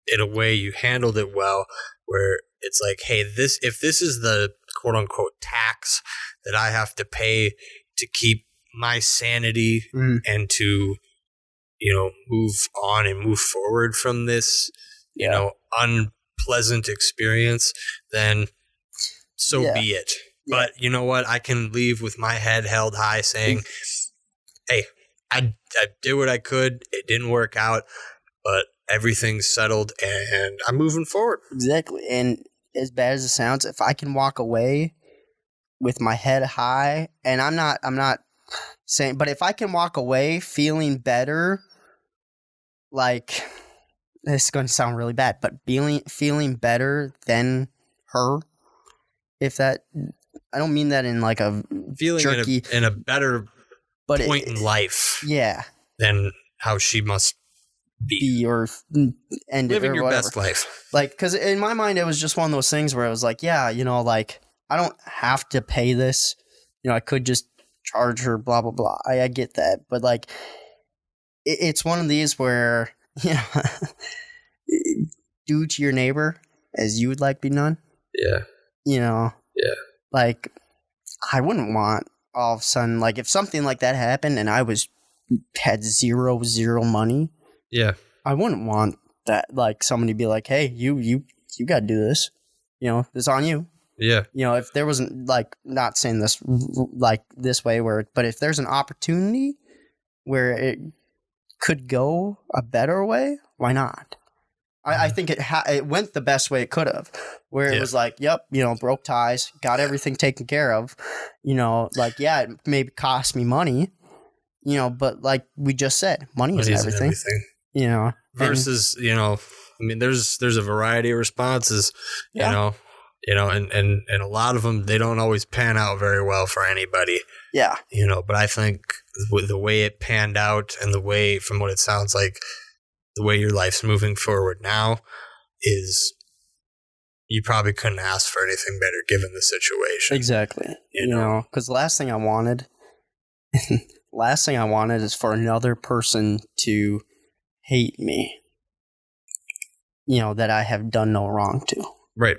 in a way you handled it well, where it's like, hey, if this is the quote unquote tax that I have to pay to keep my sanity and to, you know, move on and move forward from this, you know, unpleasant experience, then so be it. Yeah. But you know what? I can leave with my head held high saying, hey, I did what I could. It didn't work out, but everything's settled and I'm moving forward. Exactly. And as bad as it sounds, if I can walk away with my head high, and I'm not saying, but if I can walk away feeling better, like, this is going to sound really bad, but feeling better than her, if that, I don't mean that in like a feeling jerky, in a better point in life, than how she must be or end living or your whatever. best life. Like, because in my mind, it was just one of those things where I was like, yeah, you know, like, I don't have to pay this. You know, I could just charge her, blah, blah, blah. I get that. But, like, it's one of these where, you know, do to your neighbor as you would like be done. Yeah. You know? Yeah. Like, I wouldn't want all of a sudden, like, if something like that happened and I had zero money. Yeah. I wouldn't want that, like, somebody be like, hey, you got to do this. You know, it's on you. Yeah. You know, if there wasn't, like, not saying this like this way, but if there's an opportunity where it could go a better way, why not? I think it went the best way it could have, where it was like, yep, you know, broke ties, got everything taken care of, you know, like, yeah, it maybe cost me money, you know, but like we just said, money isn't everything, you know. Versus, you know, I mean, there's a variety of responses, you know, and a lot of them, they don't always pan out very well for anybody. Yeah. You know, but I think with the way it panned out and the way, from what it sounds like, the way your life's moving forward now is, you probably couldn't ask for anything better given the situation. Exactly. You know, because the last thing I wanted is for another person to hate me, you know, that I have done no wrong to. Right.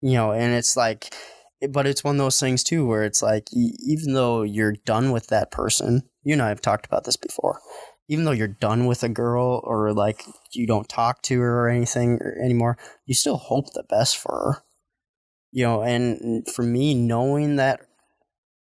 You know, and it's like, but it's one of those things too, where it's like, even though you're done with that person, you and I have talked about this before, even though you're done with a girl, or like you don't talk to her or anything anymore, you still hope the best for her. You know, and for me, knowing that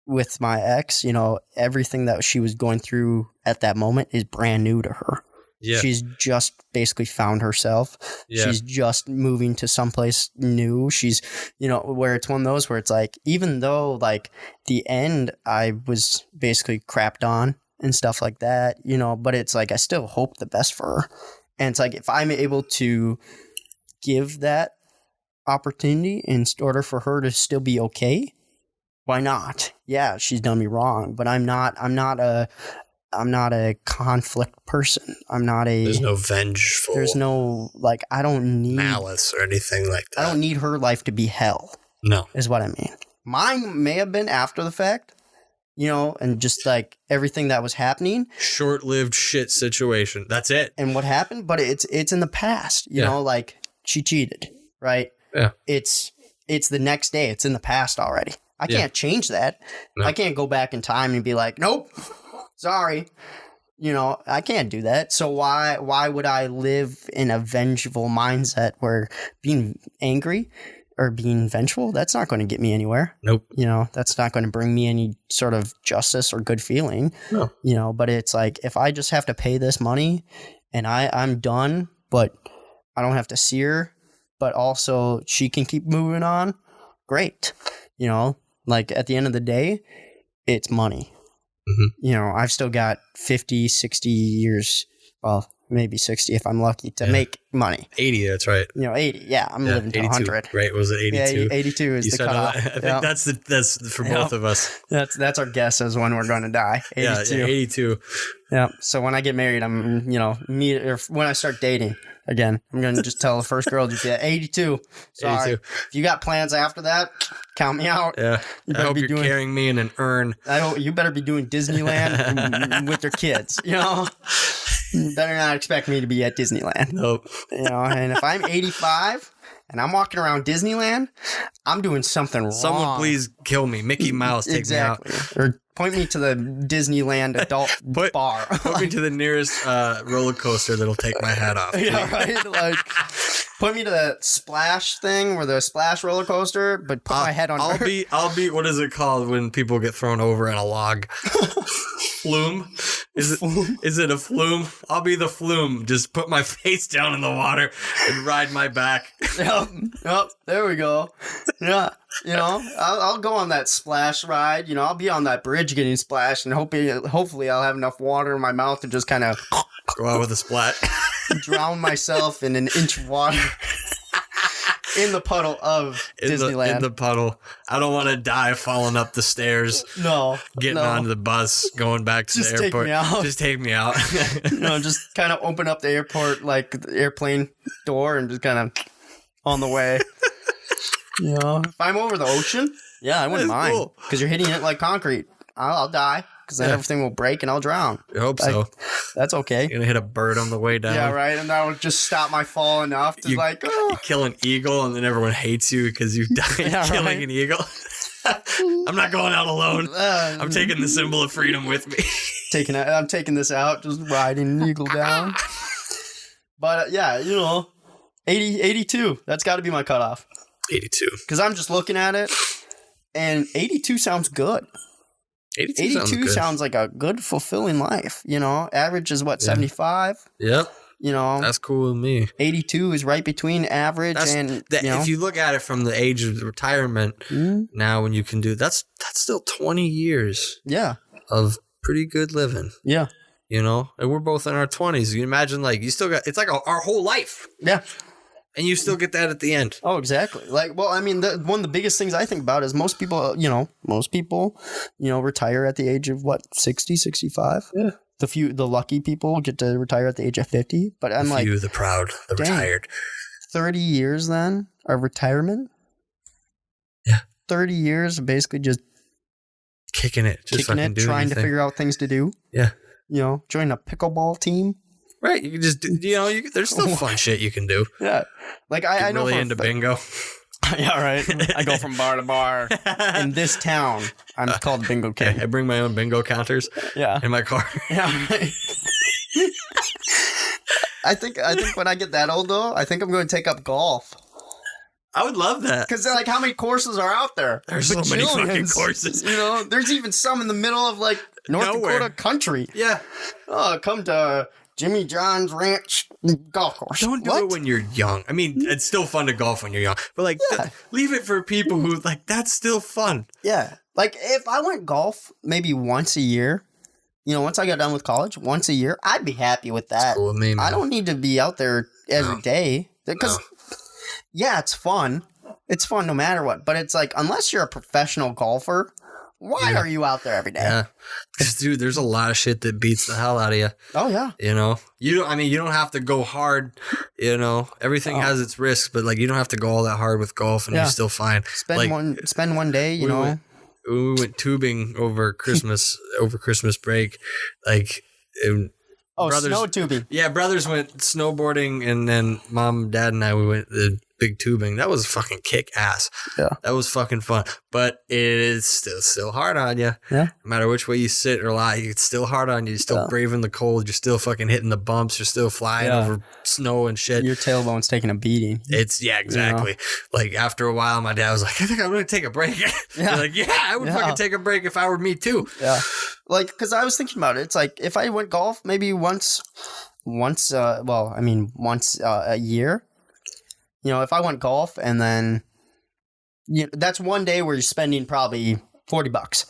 with my ex, you know, everything that she was going through at that moment is brand new to her. Yeah. She's just basically found herself. Yeah. She's just moving to someplace new. She's, you know, where it's one of those where it's like, even though like the end I was basically crapped on and stuff like that, you know, but it's like, I still hope the best for her. And it's like, if I'm able to give that opportunity in order for her to still be okay, why not? Yeah, she's done me wrong, but I'm not a conflict person. There's no vengeful. There's no, like, I don't need malice or anything like that. I don't need her life to be hell. No. Is what I mean. Mine may have been after the fact, you know, and just like everything that was happening. Short-lived shit situation. That's it. And what happened, but it's in the past, you know, like she cheated, right? Yeah. It's the next day. It's in the past already. I can't change that. No. I can't go back in time and be like, nope, sorry. You know, I can't do that. So why would I live in a vengeful mindset where being angry or being vengeful, that's not going to get me anywhere. Nope. You know, that's not going to bring me any sort of justice or good feeling. No. You know, but it's like, if I just have to pay this money and I'm done, but I don't have to see her, but also she can keep moving on, great. You know, like at the end of the day, it's money. Mm-hmm. You know, I've still got 50, 60 years, well, maybe 60 if I'm lucky to make money. 80, that's right. You know, 80. Yeah, I'm living to 100. Right, was it 82? Yeah, 82 is the cutoff. I think that's for both of us. That's our guess as when we're going to die. 82. Yeah, 82. Yeah, so when I get married, I'm, you know, or when I start dating, again, I'm going to just tell the first girl, just 82. Sorry. 82. If you got plans after that, count me out. Yeah. I hope you're carrying me in an urn. I hope you better be doing Disneyland with your kids, you know? You better not expect me to be at Disneyland. Nope. You know, and if I'm 85 and I'm walking around Disneyland, I'm doing something wrong. Someone please kill me. Mickey Mouse, take me out. Or point me to the Disneyland adult bar. Put me to the nearest roller coaster that'll take my hat off. Yeah, right? Like, put me to the splash thing, where the splash roller coaster, but put my head on. I'll be. What is it called when people get thrown over in a log? Flume? Is it a flume? I'll be the flume. Just put my face down in the water and ride my back. Yep. There we go. Yeah. You know, I'll go on that splash ride. You know, I'll be on that bridge getting splashed, and hopefully I'll have enough water in my mouth to just kind of go out with a splat. Drown myself in an inch of water. In the puddle of Disneyland. In the puddle. I don't want to die falling up the stairs. No. Getting onto the bus, going back to the airport. Just take me out. You know, just kind of open up the airport, like the airplane door, and just kind of on the way. You know, if I'm over the ocean, yeah, I wouldn't mind. Because you're hitting it like concrete. I'll die. Because then everything will break and I'll drown. I hope so. That's okay. You're going to hit a bird on the way down. Yeah, right. And that will just stop my fall enough to You kill an eagle and then everyone hates you because you died killing an eagle. I'm not going out alone. I'm taking the symbol of freedom with me. I'm taking this out, just riding an eagle down. But yeah, you know, 82. That's got to be my cutoff. 82. Because I'm just looking at it, and 82 sounds good. 82 sounds like a good, fulfilling life. You know, average is what, 75? Yep. You know, that's cool with me. 82 is right between average and if you look at it from the age of retirement, now when you can do that's still 20 years. Yeah. Of pretty good living. Yeah. You know, and we're both in our 20s. You imagine, like, you still got, it's like our whole life. Yeah. And you still get that at the end. Oh, exactly. Like, well, I mean, one of the biggest things I think about is most people, retire at the age of what, 60, 65? Yeah. The lucky people get to retire at the age of 50. But I'm like, the proud, the retired. 30 years then of retirement? Yeah. 30 years of basically just kicking it, trying to figure out things to do. Yeah. You know, join a pickleball team. Right. You can just, there's still fun shit you can do. Yeah. Like, I know. Really into bingo. Yeah, right. I go from bar to bar in this town. I'm called Bingo King. I bring my own bingo counters. Yeah. In my car. Yeah. Right. I think when I get that old though, I think I'm going to take up golf. I would love that. Because like, how many courses are out there? There's so many fucking courses. You know, there's even some in the middle of like North Dakota country. Yeah. Oh, come to Jimmy John's Ranch golf course. Don't do it when you're young. I mean, it's still fun to golf when you're young. But like, leave it for people who like, that's still fun. Yeah. Like if I went golf maybe once a year, you know, once I got done with college, once a year, I'd be happy with that. That's cool with me, man. I don't need to be out there every day. Because, yeah, it's fun. It's fun no matter what. But it's like, unless you're a professional golfer, why are you out there every day? Yeah. Dude, there's a lot of shit that beats the hell out of you. Oh, yeah. You know? You don't have to go hard, you know? Everything has its risks, but like, you don't have to go all that hard with golf and you're still fine. Spend one day, you know? We went tubing over Christmas break. Like, snow tubing. Yeah, brothers went snowboarding, and then mom, dad, and I, we went the big tubing. That was fucking kick ass. Yeah. That was fucking fun. But it is still hard on you. Yeah. No matter which way you sit or lie, it's still hard on you. You're still braving the cold. You're still fucking hitting the bumps. You're still flying over snow and shit. Your tailbone's taking a beating. Exactly. You know? Like after a while, my dad was like, I think I'm going to take a break. You're like, I would fucking take a break if I were me too. Yeah. Like, because I was thinking about it. It's like, if I went golf maybe once a year. You know, if I went golf and then, that's one day where you're spending probably $40.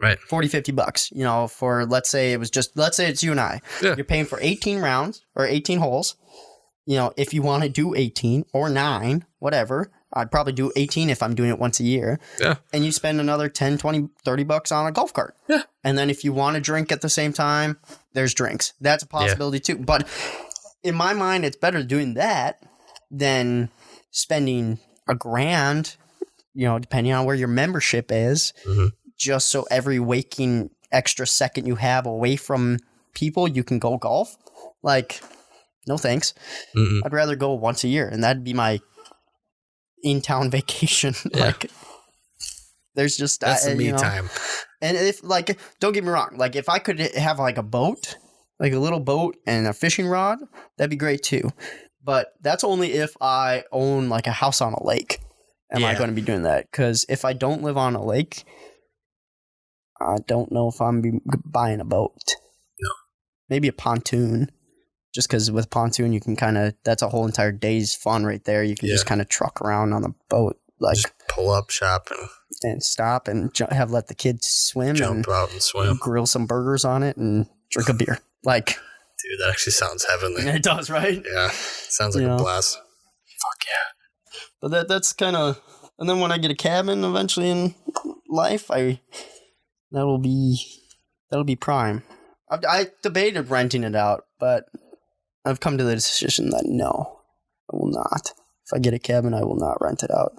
Right. $40-$50, you know, for let's say it's you and I. Yeah. You're paying for 18 rounds or 18 holes. You know, if you want to do 18 or 9, whatever, I'd probably do 18 if I'm doing it once a year. Yeah. And you spend another 10, 20, $30 on a golf cart. Yeah. And then if you want to drink at the same time, there's drinks. That's a possibility too. But in my mind, it's better doing that than spending $1,000, you know, depending on where your membership is, just so every waking extra second you have away from people, you can go golf. Like, no thanks. I'd rather go once a year, and that'd be my in-town vacation. Yeah. Like, there's just that's the me time. And if like, don't get me wrong, like if I could have like a boat, like a little boat and a fishing rod, that'd be great too. But that's only if I own like a house on a lake. Am I going to be doing that? Because if I don't live on a lake, I don't know if I'm buying a boat. No. Maybe a pontoon. Just because with pontoon, you can kind of, that's a whole entire day's fun right there. You can just kind of truck around on the boat. Like, just pull up, shop, and stop and let the kids swim. Jump out and swim. Grill some burgers on it and drink a beer. Like... Dude, that actually sounds heavenly. It does, right? Yeah. Sounds like a blast. Fuck yeah. But that's kind of... And then when I get a cabin eventually in life, that'll be prime. I debated renting it out, but I've come to the decision that no, I will not. If I get a cabin, I will not rent it out.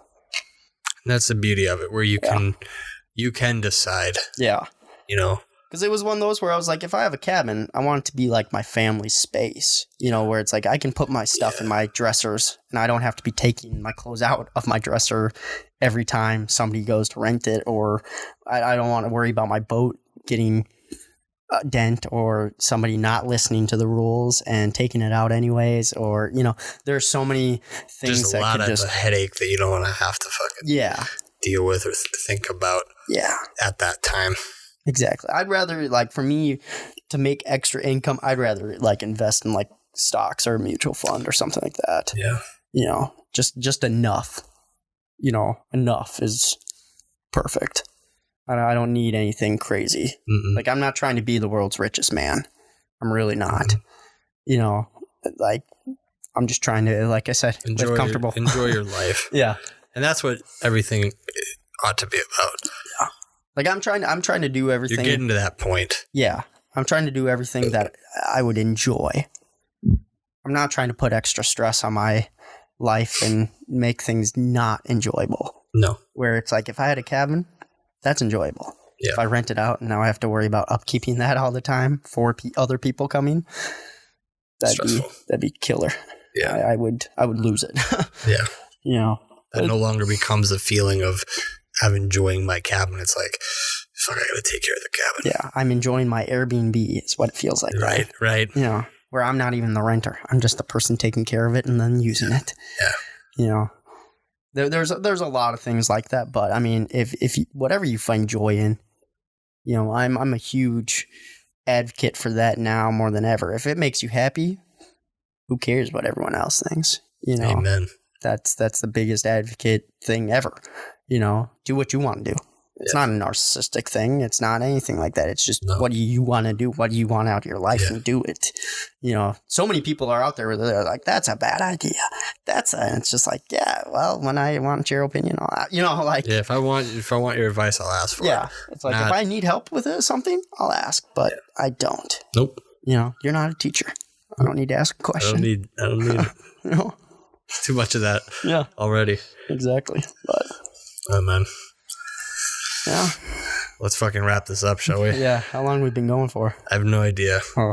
And that's the beauty of it, where you can decide. Yeah. You know? Because it was one of those where I was like, if I have a cabin, I want it to be like my family's space, you know, where it's like I can put my stuff in my dressers and I don't have to be taking my clothes out of my dresser every time somebody goes to rent it, or I don't want to worry about my boat getting dent, or somebody not listening to the rules and taking it out anyways, or there's so many things just a lot of a headache that you don't want to have to fucking deal with or think about at that time. Exactly. I'd rather, like, for me to make extra income, I'd rather like invest in like stocks or a mutual fund or something like that. Just enough. Enough is perfect. I don't need anything crazy. Like, I'm not trying to be the world's richest man. I'm really not. Like, I'm just trying to, like I said, live comfortable. Enjoy your life. Yeah. And that's what everything ought to be about. Yeah. Like, I'm trying to do everything. You're getting to that point. Yeah. I'm trying to do everything that I would enjoy. I'm not trying to put extra stress on my life and make things not enjoyable. No. Where it's like, if I had a cabin, that's enjoyable. Yeah. If I rent it out and now I have to worry about upkeeping that all the time for other people coming, that'd be killer. Yeah. I would lose it. Yeah. That no longer becomes a feeling of I'm enjoying my cabin. It's like, fuck, I gotta take care of the cabin. Yeah. I'm enjoying my Airbnb is what it feels like. Right. Where I'm not even the renter. I'm just the person taking care of it and then using it. Yeah. There's a lot of things like that, but I mean, if you, whatever you find joy in, I'm a huge advocate for that now more than ever. If it makes you happy, who cares what everyone else thinks? Amen. That's the biggest advocate thing ever. Do what you want to do. It's not a narcissistic thing. It's not anything like that. It's just what do you want to do? What do you want out of your life and do it? So many people are out there where they're like, that's a bad idea. It's just like, well, when I want your opinion, if I want your advice, I'll ask for it. Yeah. It's like, if I need help with something, I'll ask, but I don't. Nope. You're not a teacher. I don't need to ask a question. I don't need too much of that. Yeah. Already. Exactly. But. Oh, man. Yeah. Let's fucking wrap this up, shall we? Yeah. How long have we been going for? I have no idea. Oh.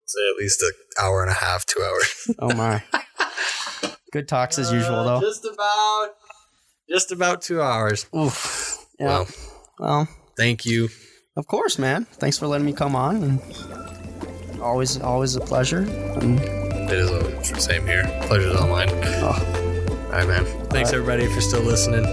Say at least an hour and a half, 2 hours. Oh my. Good talks as usual, though. Just about 2 hours. Oof. Yeah. Well. Thank you. Of course, man. Thanks for letting me come on. And always a pleasure. It is always the same here. Pleasure's all mine. All right, man. Thanks, everybody, if you're still listening.